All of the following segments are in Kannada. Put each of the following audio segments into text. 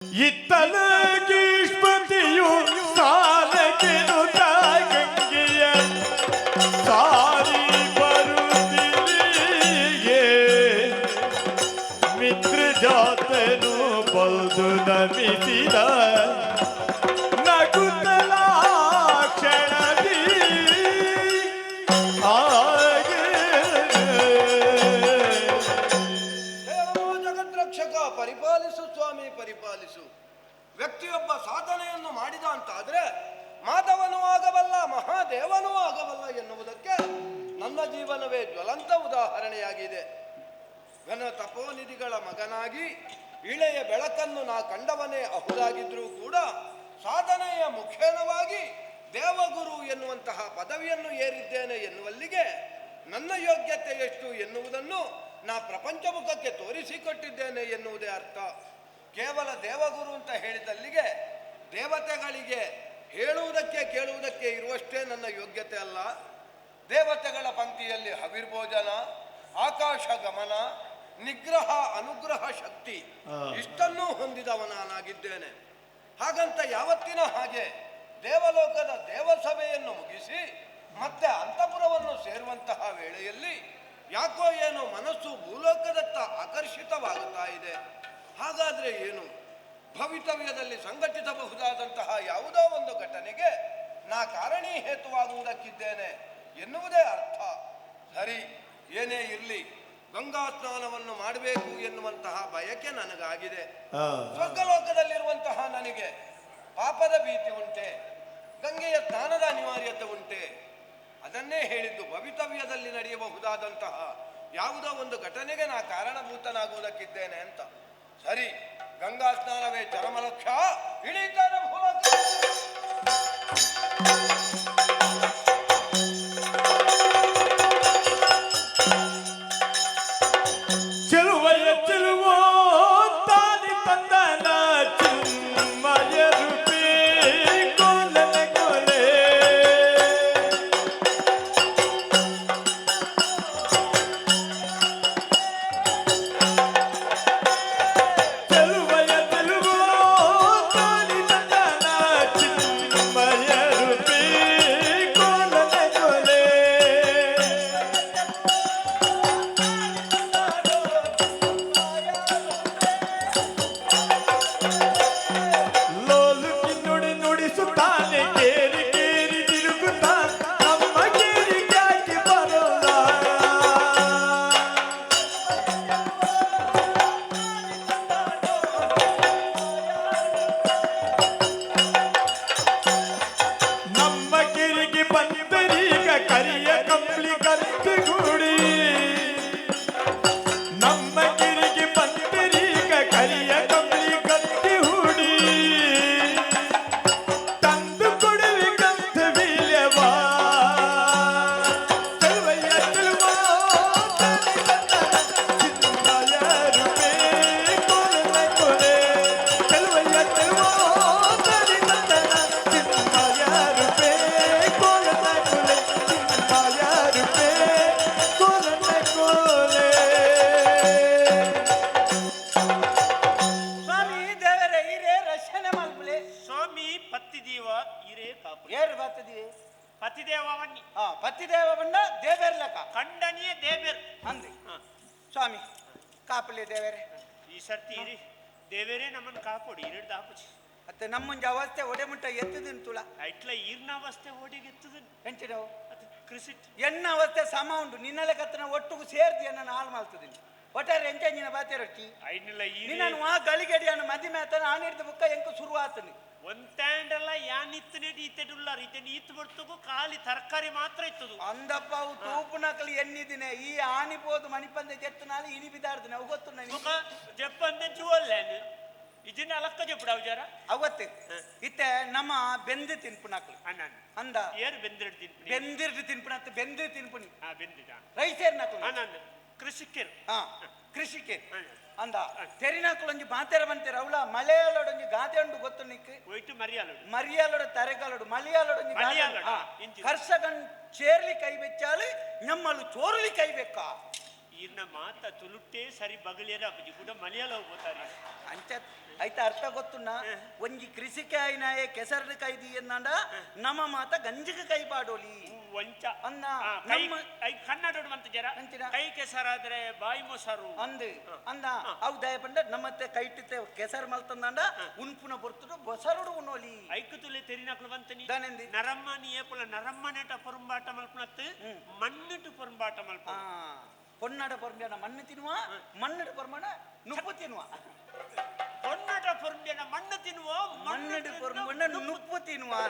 ಇತ್ತಲ ಗೀಷ್ಪತಿಯು ಸಾಲಕ್ಕೆನುತ ಗಂಗೆಯ ಸಾರಿ ಬರುತ್ತಿಲಿಗೆ ಮಿತ್ರ ಜಾತನು ಬಲ್ದು ನಮಿಸಿದ ನಗುತ್ತಲ ಕ್ಷಣದಿ ಜಗದ್ರಕ್ಷಕ ಪರಿಪಾಲಿಸು ಸ್ವಾಮಿ ಪರಿಪಾಲಿಸು. ವ್ಯಕ್ತಿಯೊಬ್ಬ ಸಾಧನೆಯನ್ನು ಮಾಡಿದ ಅಂತಾದ್ರೆ ಮಾಧವನೂ ಆಗಬಲ್ಲ ಮಹಾದೇವನೂ ಆಗಬಲ್ಲ ಎನ್ನುವುದಕ್ಕೆ ನನ್ನ ಜೀವನವೇ ಜ್ವಲಂತ ಉದಾಹರಣೆಯಾಗಿದೆ. ಘನ ತಪೋನಿಧಿಗಳ ಮಗನಾಗಿ ಇಳೆಯ ಬೆಳಕನ್ನು ನಾ ಕಂಡವನೇ ಅಹುದಾಗಿದ್ರೂ ಕೂಡ ಸಾಧನೆಯ ಮುಖೇನವಾಗಿ ದೇವಗುರು ಎನ್ನುವಂತಹ ಪದವಿಯನ್ನು ಏರಿದ್ದೇನೆ ಎನ್ನುವಲ್ಲಿಗೆ ನನ್ನ ಯೋಗ್ಯತೆ ಎಷ್ಟು ಎನ್ನುವುದನ್ನು ನಾ ಪ್ರಪಂಚಮುಖಕ್ಕೆ ತೋರಿಸಿಕೊಟ್ಟಿದ್ದೇನೆ ಎನ್ನುವುದೇ ಅರ್ಥ. ಕೇವಲ ದೇವಗುರು ಅಂತ ಹೇಳಿದಲ್ಲಿಗೆ ದೇವತೆಗಳಿಗೆ ಹೇಳುವುದಕ್ಕೆ ಕೇಳುವುದಕ್ಕೆ ಇರುವಷ್ಟೇ ನನ್ನ ಯೋಗ್ಯತೆ ಅಲ್ಲ. ದೇವತೆಗಳ ಪಂಕ್ತಿಯಲ್ಲಿ ಹವಿರ್ಭೋಜನ, ಆಕಾಶ ಗಮನ, ನಿಗ್ರಹ, ಅನುಗ್ರಹ ಶಕ್ತಿ ಇಷ್ಟನ್ನೂ ಹೊಂದಿದವ ನಾನಾಗಿದ್ದೇನೆ. ಹಾಗಂತ ಯಾವತ್ತಿನ ಹಾಗೆ ದೇವಲೋಕದ ದೇವಸಭೆಯನ್ನು ಮುಗಿಸಿ ಮತ್ತೆ ಅಂತಃಪುರವನ್ನು ಸೇರುವಂತಹ ವೇಳೆಯಲ್ಲಿ ಯಾಕೋ ಏನೋ ಮನಸ್ಸು ಭೂಲೋಕದತ್ತ ಆಕರ್ಷಿತವಾಗುತ್ತಾ ಇದೆ. ಹಾಗಾದ್ರೆ ಏನು? ಭವಿತವ್ಯದಲ್ಲಿ ಸಂಘಟಿಸಬಹುದಾದಂತಹ ಯಾವುದೋ ಒಂದು ಘಟನೆಗೆ ನಾ ಕಾರಣೀ ಹೇತುವಾಗುವುದಕ್ಕಿದ್ದೇನೆ ಎನ್ನುವುದೇ ಅರ್ಥ. ಸರಿ, ಏನೇ ಇರಲಿ, ಗಂಗಾ ಸ್ನಾನವನ್ನು ಮಾಡಬೇಕು ಎನ್ನುವಂತಹ ಬಯಕೆ ನನಗಾಗಿದೆ. ಸ್ವರ್ಗಲೋಕದಲ್ಲಿರುವಂತಹ ನನಗೆ ಪಾಪದ ಭೀತಿ ಉಂಟೆ, ಗಂಗೆಯ ಸ್ನಾನದ ಅನಿವಾರ್ಯತೆ ಉಂಟೆ. ಅದನ್ನೇ ಹೇಳಿದ್ದು, ಭವಿತವ್ಯದಲ್ಲಿ ನಡೆಯಬಹುದಾದಂತಹ ಯಾವುದೋ ಒಂದು ಘಟನೆಗೆ ನಾ ಕಾರಣಭೂತನಾಗುವುದಕ್ಕಿದ್ದೇನೆ ಅಂತ. ಸರಿ, ಗಂಗಾ ಸ್ನಾನವೇ ಚರಮಲಕ್ಷ, ಇಳಿತಾನೆ ಭೂಲೋಕ. ಚೆಲುವಯ ಚೆಲುವೋ ತಾನಿ ತಂದನ ಚಿನ್ಮಯ ರೂಪಿ ಕೋಲನ ಕೋಲೆ ಚೆಲುವಯ ಚೆಲುವೋ ತಾನಿ ತಂದನ ಚಿನ್ಮಯ ರೂಪಿ ಕೋಲನ ಕೋಲೆ ಲೋಲುಕಿ ನುಡಿ ನುಡಿಸುತ್ತಾನೆ, ಕೇರಿ ಕೇರಿ ತಿರುಗುತ್ತಾ ನಮ್ಮ ಕೇರಿಗಾಗಿ ಬರೋಲ್ಲ. ನಮ್ಮ ಕಿರಿಗೆ ಬಂದರೀಗ ಕರಿಯ ಕಂಪ್ಲಿ ಕತ್ತುಗೂಡಿ, ನಮ್ಮ ಕಿರಿಗೆ ಬಂದರೀಗ ಕರಿಯ ಕಂಪ್ಲಿ ಕತ್ತಿ ಹೂಡಿ ತಂದು ಕೊಡುವೆ ಕರ್ತವ್ಯವಾ. ಚೆಲುವಯ್ಯ ಚೆಲುವೋ ಚಿನ್ಮಯ ರೂಪೇ ಕೋಲನ ಕೋಲೆ, ಚೆಲುವಯ್ಯ ಚೆಲುವೋ ಚಿನ್ಮಯ ರೂಪೇ ಕೋಲನ ಕೋಲೆ, ಚಿನ್ಮಯ ರೂಪೇ ಕೋಲನ ಕೋಲೆ. ಸ್ವಾಮಿ ದೇವರೇ ಇರೇ ರಕ್ಷಣೆ ಮಾಡ್ಬಿಳೆ. ಸ್ವಾಮಿ ಪತ್ತಿದೀವ ಇರೇ ಕಾಪು ಏರು ಬರ್ತದಿವಿ ಪತಿದೇವವನ್ನಿ ಪತಿದೇವ ಬಂಡ ದೇವೇರ್ಲಕ ಖಂಡನಿಯೇ ದೇವೇರ್ ಅಂದಿ. ಸ್ವಾಮಿ ಕಾಪಲಿ ದೇವರೇ, ಈ ಸರ್ತಿ ಇರಿ ದೇವೇರೇ ನಮ್ಮನ್ನು ಕಾಪಾಡಿ ಇರಡ್ದು ಆಪುಚಿ ಮತ್ತೆ ನಮ್ಮಂಜ ಅವಸ್ಥೆ ಒಡೆ ಮುಟ್ಟ ಎತ್ತದಿನ್ ತುಳ ಐಟ್ಲ ಈರ್ನ ಅವಸ್ಥೆ ಓಡಿಗೆತ್ತದ ಹೆಂಚಿನವು ಅದು ಕೃಷಿಟ್ ಎನ್ನ ಅವಸ್ಥೆ ಸಮ ಉಂಟು. ನಿನ್ನಲೆ ಕತ್ತನ ಒಟ್ಟಿಗೂ ಸೇರ್ತಿ ನನ್ನ ಹಾಳು ಮಾಡ್ತದಿನಿ. ಒಟ್ಟಾರೆ ಎಂಚಿನ ಬಾತೆ ರೊಟ್ಟಿ ಐಡ್ನೆಲ್ಲ ಈರಿ ನಿನ್ನನ್ನು ಆ ಗಳಿಗೆಡಿಯನ್ನು ಮದಿ ಮೇತನ ಆನಿಡ್ದ ಬುಕ್ಕ ಎಂಕ ಶುರು ಆತನಿ. ಒಂದ್ಯಾಂಡೆಲ್ಲ ಯಾನ್ ಇತ್ತನೆ ಈತೆಡುಲ್ಲಾರ ಈತನ ಈತ್ ಬಿಡ್ತಗು ಖಾಲಿ ತರಕಾರಿ ಮಾತ್ರ ಇತ್ತದು. ಅಂದಪ್ಪ ಅವು ತೂಪುನಕಲಿ ಎನ್ನಿದಿನೆ ಈ ಆನಿಬೋದು ಮಣಿಪಂದೆ ಜೆತ್ತನಾಲಿ ಇನಿ ಬಿದಾಡ್ದಿನ ಅವು ಗೊತ್ತು ನನಗೆ. ಜಪ್ಪಂದೆ ಜುವಲ್ಲೇನು ಇದನ್ನ ಅಲಕ್ಕ ಜಪ್ಪಡಾವ್ ಜರ ಅವತ್ತೆ ಇತ್ತೆ ನಮ್ಮ ಬೆಂದು ತಿನ್ಪುನಕಲಿ ಅಣ್ಣ ಅಂದ ಏರ್ ಬೆಂದಿಡ್ತೀನಿ ಬೆಂದಿರ್ದು ತಿನ್ಪುನತ್ತ ಬೆಂದು ತಿನ್ಪುನಿ ಹಾ ಬೆಂದಿದ ರೈತೇರ್ ನಕಲು ಅಣ್ಣ ಕೃಷಿಕರು ಹಾ ಕೃಷಿಕೆ ಅಣ್ಣ ಅಂದ ತೆರಿನಾಕುಲೊಂಜಿ ಮಾತೆರ ಬಂತೆರ ಅವಳ ಮಲಯಾಳೊಡೊಂಜಿ ಗಾದೆ ಉಂಡು ಗೊತ್ತು ನಿಕ್ ಹೋಯ್ತು ಮರಿಯಾಲೋಡು ಮರಿಯಾಲೊಡ ತರೆಗಾಲೊಡು ಮಲಯಾಳೊಡೊಂಜಿ ಮಲಯಾಳೊಡ, ಇಂಚಿ. ಕರ್ಷಕನ್ ಚೇರ್ಲಿ ಕೈ ಬೆಚ್ಚಾಲಿ ನಮ್ಮಲು ಚೋರ್ಲಿ ಕೈ ಬೆಕ್ಕ ಈರ್ನ ಮಾತ ತುಳುಟ್ಟೆ ಸರಿ ಬಗಲಿಯರ ಅಪ್ಪಜಿ ಕೂಡ ಮಲಯಾಳ ಹೋಗ್ತಾರೆ ಅಂಚ ಐತೆ ಅರ್ಥ ಗೊತ್ತುಂಡ ಒಂಜಿ ಕೃಷಿಕೆ ಆಯ್ನಾಯೆ ಕೆಸರ್ದ ಕೈದಿ ಎಂದಾಂಡ ನಮ್ಮ ಮಾತ ಗಂಜಿಗೆ ಕೈ ಬಾಡೋಲಿ ವಂಚ ಅಂದ ಕೈ ನಮ್ಮ ಕನ್ನಡ ಮಂತ ಜರ ಅಂಚಿನ? ಕೈ ಕೆಸರಾದ್ರೆ ಬಾಯಿ ಮೊಸರು ಅಂದು ಅಂದ ಅವು ದಯ ಪಂಡ ನಮ್ಮತ್ತೆ ಕೈಟಿತ್ತೆ ಕೆಸರ್ ಮಲ್ತಂದಾಂಡ ಉನ್ಪುನ ಬರ್ತುಡು ಬೊಸರುಡು ಉನ್ನೋಲಿ ಐಕು ತುಲೆ ತೆರಿನಕ್ಲು ಬಂತನಿ ದಾನೆಂದಿ ನರಮ್ಮನಿ ಏಪುಲ ನರಮ್ಮನೆಟ ಪೊರಂಬಾಟ ಮಲ್ಪನತ್ತು ಮಣ್ಣಿಟ್ಟು ಪೊರಂಬಾಟ ಮಲ್ಪ பொன்னாட பொறுமையான மண்ணு தின்னுவா மண்ணடு பொறுமையான நுப்பு தின்னுவா பொன்னாಟ ಪೊರಂಬಿಯನ ಮಣ್ಣು ತಿನ್ನುವ ಮಣ್ಣಡು பொறுமையான ನುಪ್ಪು ತಿನ್ನುವಾ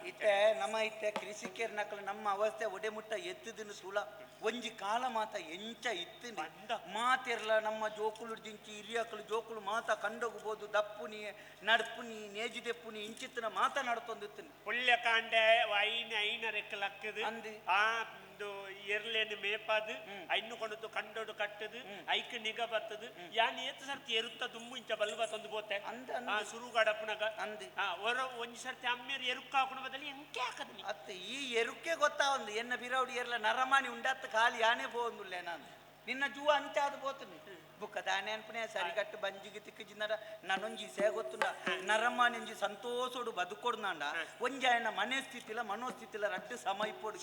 ಇತ್ತೆ ನಮ್ಮ ಇತ್ತೆ ಕೃಷಿಕೇರ್ ನಕಲು ನಮ್ಮ ಅವಸ್ಥೆ ಒಡೆಮುಟ್ಟ ಎತ್ತುದಿನ ಸುಳ ಒಂಜಿ ಕಾಲ ಮಾತ ಎಂಚ ಇತ್ತಿನ ಮಾತಿರ್ಲ ನಮ್ಮ ಜೋಕುಲು ದಿಂಚಿ ಹಿರಿಯಕಲು ಜೋಕುಲು ಮಾತ ಕಂಡೋಗಬಹುದು ದಪ್ಪುನಿ ನಡ್ಪುನಿ ನೇಜಿದೆಪ್ಪುನಿ ಇಂಚಿತ್ತಿನ ಮಾತನಾಡ್ತೊಂದಿತ್ತಿನ ಪುಳ್ಯ ಕಾಂಡೆ ಐನ ರೆಕ್ಕಲಕ್ಕದು ಅಂದಿ ಆ ಎರ್ಲೇನು ಮೇಪಾದು ಐನ್ನು ಕೊಂಡದ್ದು ಕಂಡೋಡು ಕಟ್ಟದು ಐಕ್ ನಿಗ ಬತ್ತದು ಯಾನ್ ಏತ್ ಸರ್ತಿ ಎರುತ್ತ ದುಮ್ಮು ಇಂಚ ಬಲ್ವ ತಂದು ಬೋತೆ ಸುರು ಗಡಪುನಗ ಅಂದಿ ಹೊರ ಒಂಜಿ ಸರ್ತಿ ಅಮ್ಮೇರು ಎರುಕ್ಕ ಹಾಕೊಂಡು ಬದಲಿ ಎಂಕೆ ಹಾಕದ್ನಿ ಅತ್ತ ಈ ಎರುಕೆ ಗೊತ್ತಾ ಒಂದು ಎನ್ನ ಬಿರೌಡಿ ಎರ್ಲ ನರಮಾನಿ ಉಂಡತ್ತ ಖಾಲಿ ಯಾನೇ ಬೋಂದುಲ್ಲೆ ನಾನು ನಿನ್ನ ಜೂವ ಅಂಚಾದ ಬೋತನಿ ಬುಕ್ಕ ದಾನೆ ಅನ್ಪನೆ ಸರಿಗಟ್ಟು ಬಂಜಿಗೆ ತಿಕ್ಕಜಿಂದ ನಾನೊಂಜಿ ಸೇ ಗೊತ್ತುಂಡ ನರಮಾನಿ ಒಂಜಿ ಸಂತೋಷೋಡು ಬದುಕೊಡ್ನಾಂಡ ಒಂಜಿ ఆయన ಮನೆ ಸ್ಥಿತಿಲ ಮನೋಸ್ಥಿತಿಲ ರಡ್ಡು ಸಮ ಇಪ್ಪೊಡು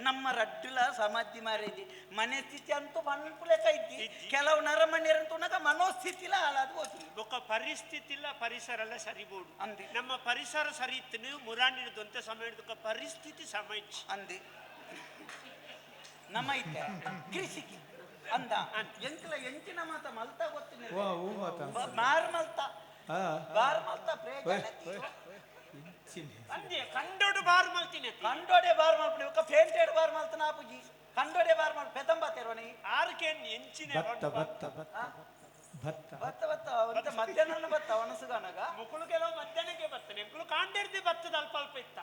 ನಮ್ಮ ರಡ್ಡುಲ ಸಮಾಧಿ ಮಾರೇದಿ ಮನೆ ಸ್ಥಿತಿ ಅಂತೂ ಮನ್ಪುಲೆ ಕೈತಿ ಕೆಲವು ನರಮಣ್ಯರಂತೂ ಮನೋಸ್ಥಿತಿಲ ಹಾಳಾದ ಹೋಗ್ತೀನಿ ಬೊಕ್ಕ ಪರಿಸ್ಥಿತಿಲ ಪರಿಸರ ಎಲ್ಲ ಸರಿಬೋಡು ಅಂದಿ ನಮ್ಮ ಪರಿಸರ ಸರಿ ಇತ್ತು ಮುರಾಣಿನ ದೊಂತೆ ಸಮಯ ಪರಿಸ್ಥಿತಿ ಸಮಯ ಅಂದಿ ನಮ್ಮ ಇತ್ತೆ ಕೃಷಿಗೆ ಅಂದ ಎಂಕಲ ಎಂಚಿನ ಮಾತ ಮಲ್ತ ಗೊತ್ತಿನ ಮಾರ್ ಮಲ್ತ ಬಾರ್ ಮಲ್ತ ಅಂದೆ ಕಂಡೋಡು ಬಾರ್ ಮಲ್ತೀನಿ ಕಂಡೋಡೆ ಬಾರ್ ಮಲ್ಪನೆ ಒಕ್ಕ ಪೇಂಟೆಡ್ ಬಾರ್ ಮಲ್ತನ ಆಪುಜಿ ಕಂಡೋಡೆ ಬಾರ್ ಮಲ್ ಪೆದಂಬ ತೆರವನಿ ಆರ್ಕೇನ್ ಎಂಚಿನ ಭತ್ತ ಭತ್ತ ಅಂತ ಮಧ್ಯಾಹ್ನ ಭತ್ತ ಒಣಸುಗಾನಾಗ ಮುಕ್ಕಳು ಕೆಲವು ಮಧ್ಯಾಹ್ನಕ್ಕೆ ಬರ್ತನೆ ಎಂಕುಲು ಕಾಂಡಿರ್ದಿ ಭತ್ತದ ಅಲ್ಪ ಅಲ್ಪ ಇತ್ತ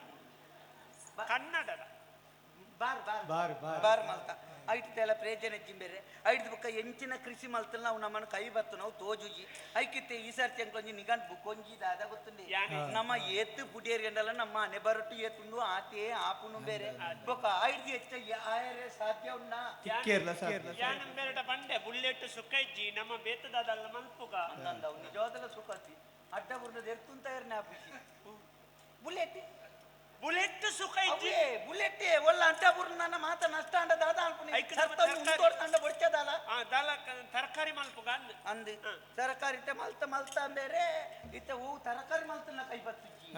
ಕನ್ನಡದ ಬಾರ್ ಮಲ್ತ ಐಟಿದೆಲ್ಲ ಪ್ರೇಜನೆ ಜಿಂಬೇರೆ ಐದು ಬುಕ್ಕ ಎಂಚಿನ ಕೃಷಿ ಮಲ್ತಲ್ ನಾವು ನಮ್ಮನ್ನು ಕೈ ಬತ್ತು ನಾವು ತೋಜುಜಿ ಐಕಿತ್ತೆ ಈ ಸರ್ತಿ ಅಂಕೊಂಜಿ ನಿಗಂಡ್ ಬುಕ್ ಒಂಜಿ ದಾದ ಗೊತ್ತುಂಡಿ ನಮ್ಮ ಎತ್ತು ಪುಡಿಯರಿ ಗಂಡಲ್ಲ ನಮ್ಮ ಮನೆ ಬರಟ್ಟು ಎತ್ತುಂಡು ಆತೆ ಆಪುನು ಬೇರೆ ಬೊಕ್ಕ ಐದು ಹೆಚ್ಚ ಆಯರೆ ಸಾಧ್ಯ ಉಂಡ ಬೇರೆಟ ಬಂಡೆ ಬುಲ್ಲೆಟ್ ಸುಕ್ಕೈಜಿ ನಮ್ಮ ಬೇತದಾದಲ್ಲ ಮಲ್ಪುಗ ಅಂದವು ನಿಜವಾದಲ್ಲ ಸುಖತಿ ಅಡ್ಡ ಬುರ್ನದ ಎರ್ತುಂತ ಇರ್ನೆ ಆಪಿಸಿ ಬುಲೆಟ್ ಸುಖೈಜಿ ಬುಲೆಟ್ ಒಳ್ಳ ಅಂಟ ಬುರ್ನ ನನ್ನ ಮಾತ ನಷ್ಟ ಅಂಡ ದಾದ ಅನ್ಪುನಿ ಅಂಡ ಬೊಡ್ಚದಾಲ ದಾಲ ತರಕಾರಿ ಮಲ್ಪುಗ ಅಂದಿ ತರಕಾರಿ ಇತ್ತೆ ಮಲ್ತ ಬೇರೆ ಇತ್ತೆ ಹೂ ತರಕಾರಿ ಮಲ್ತನ ಕೈ ಬತ್ತಿಜ್ಜಿ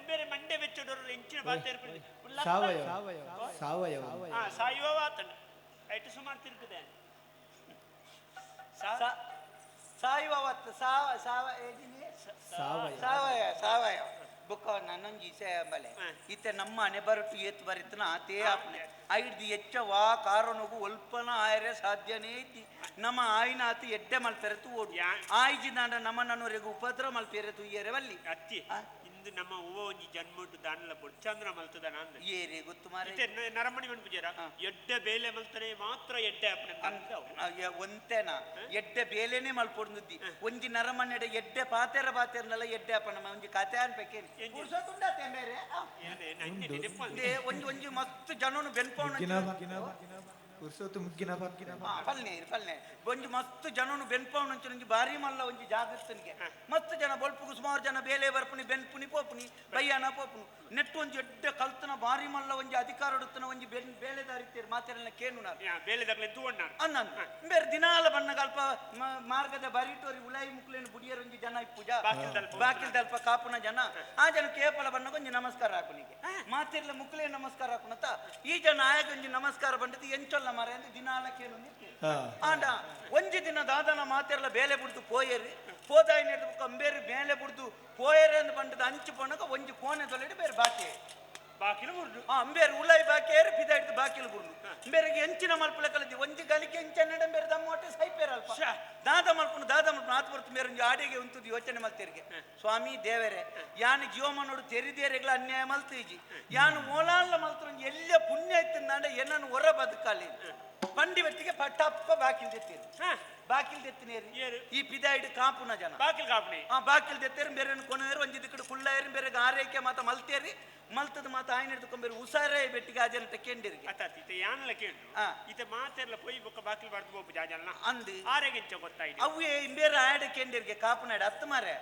ಬೇರೆ ಮಂಡೆ ಬೆಚ್ಚಡೋರು ಎಂಚಿನ ಬಾತೇರ್ ಸಾಯುವ ಆತನ ಐಟು ಸುಮಾರು ತಿರುಗಿದೆ ಸಾವಯವ ಬುಕ್ಕ ನನ್ನೊಂಜಿ ಇಸೆ ಬಲೆ ಇತ್ತೆ ನಮ್ಮ ಮನೆ ಬರಟ್ಟು ಎತ್ತು ಬರಿತನ ಆತೇ ಆಪ್ನೆ ಐಡ್ದು ಎಚ್ಚವಾ ಕಾರಣಗೂ ಒಲ್ಪನ ಆಯರೆ ಸಾಧ್ಯನೇ ಐತಿ ನಮ್ಮ ಆಯ್ನ ಆತಿ ಎಡ್ಡೆ ಮಲ್ಪೆರೆತು ಓಡು ಆಯ್ಜಿದಾಂಡ ನಮ್ಮ ನನ್ನವರೆಗೂ ಉಪದ್ರ ಮಲ್ಪೆರೆತು ಏರೆವಲ್ಲಿ ಅತ್ತಿ ಇಂದು ನಮ್ಮ ಹೂವ ಒಂಜಿ ಜನ್ಮಟ್ಟು ದಾನಲ ಬೊಡ್ಚಂದ್ರ ಮಲ್ತದ ನಾನು ಏರಿ ಗೊತ್ತು ಮಾರೆ ನರಮಣಿ ಮನ್ಪುಜಾರ ಎಡ್ಡೆ ಬೇಲೆ ಮಲ್ತನೆ ಮಾತ್ರ ಎಡ್ಡೆ ಒಂತೆನ ಎಡ್ಡೆ ಬೇಲೆನೆ ಮಲ್ಪೊಡ್ನುದ್ದಿ ಒಂಜಿ ನರಮಣ್ಣೆಡೆ ಎಡ್ಡೆ ಪಾತೆರನೆಲ್ಲ ಎಡ್ಡೆ ಅಪ್ಪನ ಒಂಜಿ ಕತೆ ಅನ್ಬೇಕೇನು ಒಂಜಿ ಮಸ್ತ್ ಜನನು ಬೆನ್ಪವನ ಒಂಜಿ ಮಸ್ತ್ ಜನನು ಬೆನ್ಪವನ ಬಾರಿ ಮಲ್ಲ ಒಂಜಿ ಜಾಗೃತನಿಗೆ ಮಸ್ತ್ ಜನ ಬೊಲ್ಪುಗು ಸುಮಾರು ಜನ ಬೇಲೆ ಬರ್ಪುನಿ ಬೆನ್ಪುನಿ ಪೋಪುನಿ ಬಯ್ಯನ ಪೋಪುನು ನೆಟ್ಟು ಒಂಜಿ ಎಡ್ಡೆ ಕಲ್ತನ ಬಾರಿ ಮಲ್ಲ ಒಂಜಿ ಅಧಿಕಾರ ಹೊಡುತ್ತನ ಒಂಜಿ ಬೇಲೆದಾರಿತ್ತೇರು ಮಾತೆಲ್ಲ ಕೇನು ಅನ್ನ ಬೇರೆ ದಿನಾಲ ಬಣ್ಣಗ ಅಲ್ಪ ಮಾರ್ಗದ ಬರಿಟೋರಿ ಉಲಾಯಿ ಮುಕ್ಲೇನು ಬುಡಿಯರು ಒಂಜಿ ಜನ ಇಪ್ಪುಜ ಬಾಕಿಲ್ ದಲ್ಪ ಕಾಪುನ ಜನ ಆ ಜನ ಕೇಪಲ ಬಣ್ಣಗ ಒಂಜಿ ನಮಸ್ಕಾರ ಹಾಕುನಿಗೆ ಮಾತಿರ್ಲ ಮುಕ್ಲೇ ನಮಸ್ಕಾರ ಹಾಕುನತ ಈ ಜನ ಆಯಗ ಒಂಜಿ ನಮಸ್ಕಾರ ಬಂದಿದ್ದು ಎಂಚೊಲ್ಲ ಮರ ಅಂದ್ರೆ ದಿನಾಲ ಕೇನು ಆಂಡ ಒಂಜಿ ದಿನ ದಾದನ ಮಾತೆರ್ಲ ಬೇಲೆ ಬಿಡ್ದು ಪೋಯೇರಿ ಪೋದಾಯಿ ನೆಡ್ದು ಅಂಬೇರಿ ಬೇಲೆ ಬಿಡ್ದು ಪೋಯೇರಿ ಅಂದ್ ಬಂಡದ ಅಂಚು ಪೊನಗ ಒಂಜಿ ಕೋಣೆ ತೊಲೆಡಿ ಬೇರೆ ಬಾಕಿ ಬಾಕಿಲು ಬುರ್ದು ಅಂಬೇರು ಉಲಾಯಿ ಬಾಕಿಯೇರಿ ಪಿದ ಹಿಡ್ದು ಬಾಕಿಲು ಬುರ್ದು ಬೇರೆಗೆ ಎಂಚಿನ ಮಲ್ಪಲೆ ಕಲಿದಿ ಒಂಜಿ ಗಲಿಕೆ ಎಂಚ ಬೇರೆ ದಮ್ಮೋಟೆ ಸೈಪೇರಲ್ಪ ದಾದ ಮಲ್ಪನು ಆತ ಬರ್ತು ಬೇರೆ ಒಂಜಿ ಆಡಿಗೆ ಉಂಟು ಯೋಚನೆ ಮಲ್ತೇರಿಗೆ ಸ್ವಾಮಿ ದೇವರೇ ಯಾನು ಜೀವಮನೋಡು ತೆರಿದೇರೆಗಳ ಅನ್ಯಾಯ ಮಲ್ತೀಜಿ ಯಾನು ಓಲಾನ್ಲ ಮಲ್ತರು ಎಲ್ಲ ಪುಣ್ಯ ಇತ್ತಿಂದಾಂಡ ಏನನ್ನು ಹೊರ ಬದುಕಾಲಿ ಬಂಡಿ ಒಟ್ಟಿಗೆ ಟಪ್ಪ ಬಾಕಿಲ್ ತೆತ್ತೀರಿ ಹಾ ಬಾಕಿಲ್ ತೆತ್ತಿನೇರಿ ಏರು ಈ ಪಿದಾಯಿಡ್ ಕಾಪುನ ಜನ ಬಾಕಿಲ್ ಕಾಪಣಿ ಬಾಕಿಲ್ ತೆತ್ತೇರಿ ಬೇರೆ ಕೊನೆಯರು ಒಂಜಿ ದಿಕ್ಕಡು ಕುಳ್ಳ ಏರಿ ಬೇರೆ ಆರೈಕೆ ಮಾತ ಮಲ್ತೇರಿ ಮಲ್ತದ ಮಾತ ಆಯ್ನ ಹಿಡ್ಕೊಂಬೇರಿ ಉಸಾರೇ ಬೆಟ್ಟಿಗೆ ಆ ಜನ ಕೆಂಡಿರಿಗೆ ಅತ್ತಾತ್ ಇತ್ತೆ ಯಾನಲ ಕೇಳು ಆ. ಇತ್ತೆ ಮಾತೆರ್ಲ ಪೊಯ್ ಬೊಕ್ಕ ಬಾಕಿಲ್ ಬರ್ದು ಬೋಪು ಜಾಜಲ್ನ ಅಂದು ಆರೆಗೆಂಚ ಗೊತ್ತಾಯ್ತು ಅವೇ ಬೇರೆ ಆಡ ಕೆಂಡಿರಿಗೆ ಕಾಪುನಾಡ ಹತ್ತು ಮಾರೆ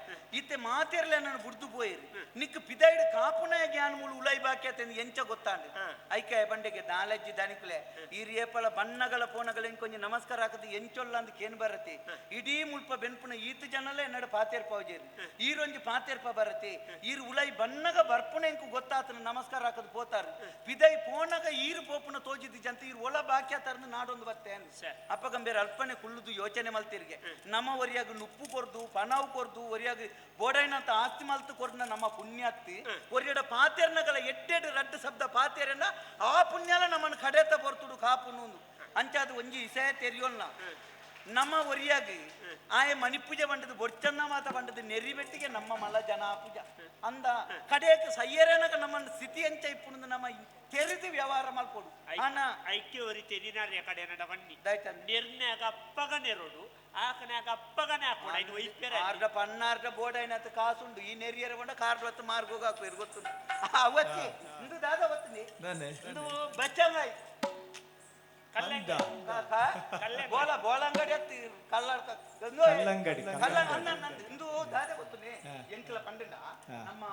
ಇತ್ತೆ ಮಾತೇರ್ಲೆ ನಾನು ಬುಡ್ದು ಪೋಯಿರಿ ನಿಕ್ ಪಿದಾಯಿಡ್ ಕಾಪುನ ಜ್ಞಾನ ಮೂಲ ಉಲೈ ಬಾಕಿ ಆತಂದು ಎಂಚ ಗೊತ್ತಾಂಡು ಐಕೆ ಬಂಡೆಗೆ ನಾಲೆಜ್ಜಿ ದನಿಕ್ಲೆ ಈ ರೇಪಳ ಬಣ್ಣಗಳ ಪೋನಗಳ ಕೊಂಚ ನಮಸ್ಕಾರ ಹಾಕದು ಎಂಚೊಲ್ಲ ಅಂದ್ ಕೇನ್ ಬರತ್ತೆ ಇಡೀ ಮುಲ್ಪ ಬೆನ್ಪುನ ಈತ ಜನಲೇ ನಡ ಪಾತೇರ್ಪ ಹೋಜೇರಿ ಈರೊಂಜಿ ಪಾತೇರ್ಪ ಬರತ್ತೆ ಈರು ಉಲೈ ಬಣ್ಣಗ ಬರ್ಪುನ ಎಂಕು ಗೊತ್ತಾತನ ನಮಸ್ಕಾರ ಹಾಕದು ಪೋತಾರ ಪಿದೈ ಪೋನಗ ಈರು ಪೋಪುನ ತೋಜಿದ್ದು ಜಂತ ಈರು ಒಳ ಬಾಕ್ಯ ತರದು ನಾಡೊಂದು ಬತ್ತೆ ಅಪ್ಪಗಂಬೇರೆ ಅಲ್ಪನೆ ಕುಳ್ಳುದು ಯೋಚನೆ ಮಲ್ತಿರ್ಗೆ ನಮ್ಮ ಒರಿಯಾಗ ನುಪ್ಪು ಕೊರ್ದು ಪನಾವು ಕೊರ್ದು ಒರಿಯಾಗ ಬೋಡೈನಂತ ಆಸ್ತಿ ಮಲ್ತು ಕೊರ್ನ ನಮ್ಮ ಪುಣ್ಯಾತ್ತಿ ಒರಿಯಡ ಪಾತೇರ್ನಗಲ ಎಡ್ಡೆಡ್ ರಡ್ಡು ಶಬ್ದ ಪಾತೇರನ್ನ ಆ ಪುಣ್ಯಾಲ ನಮ್ಮನ್ನು ಕಡೆತ ಬರ್ತುಡು ಕಾಪುನು ಅಂಚಾದ ಒಂಜಿ ಇಸೆ ತೆರಿಯೋಲ್ನ ನಮ್ಮ ಒರಿಯಾಗಿ ಆಯ ಮಣಿಪೂಜೆ ಬಂಡದು ಬೊಚ್ಚನ್ನ ಮಾತ ಬಂಡದು ನೆರಿ ಬೆಟ್ಟಿಗೆ ನಮ್ಮ ಮಲ ಜನ ಪೂಜ ಅಂದ ಕಡೆಯಕ್ಕೆ ಸಯ್ಯರೇನಗ ನಮ್ಮ ಸ್ಥಿತಿ ಎಂಚ ಇಪ್ಪುಂದು ನಮ್ಮ ತೆರೆದು ವ್ಯವಹಾರ ಮಲ್ಪೊಡು ಅಣ್ಣ ಐಕ್ಯ ಒರಿ ತೆರಿನಾರ್ಯ ಕಡೆ ನಡ ಬನ್ನಿ ದೈತ ನಿರ್ಣಯಾಗ ಅಪ್ಪಗ ನೆರೋಡು ಆಕನಾಗ ಅಪ್ಪಗನೆ ಹಾಕೋಣ ಇದು ವೈದ್ಯರ ಆರ್ಡ ಪನ್ನಾರ್ಡ ಬೋಡೈನತ್ ಕಾಸುಂಡು ಈ ನೆರಿಯರ ಬಂಡ ಕಾರ್ಡ್ ಹೊತ್ತು ಮಾರ್ಗೋಗ ಹಾಕ್ಬೇರು ಗೊತ್ತುಂಡು ಅವತ್ತಿ ಇಂದು ದಾದ ಒತ್ತಿನಿ ನಾನೇ ಇಂದು ಬಚ್ಚಂಗಾಯ್ ಅಂದ ಬೋಲ ಬೋಳಂಗಡಿ ಹತ್ತಿ ಕಲ್ಲಂಗಡಿ, ಇಂದು ದಾದೆ ಗೊತ್ತುನೆ ಎಂಕಲ ಪಂಡಿನ ನಮ್ಮ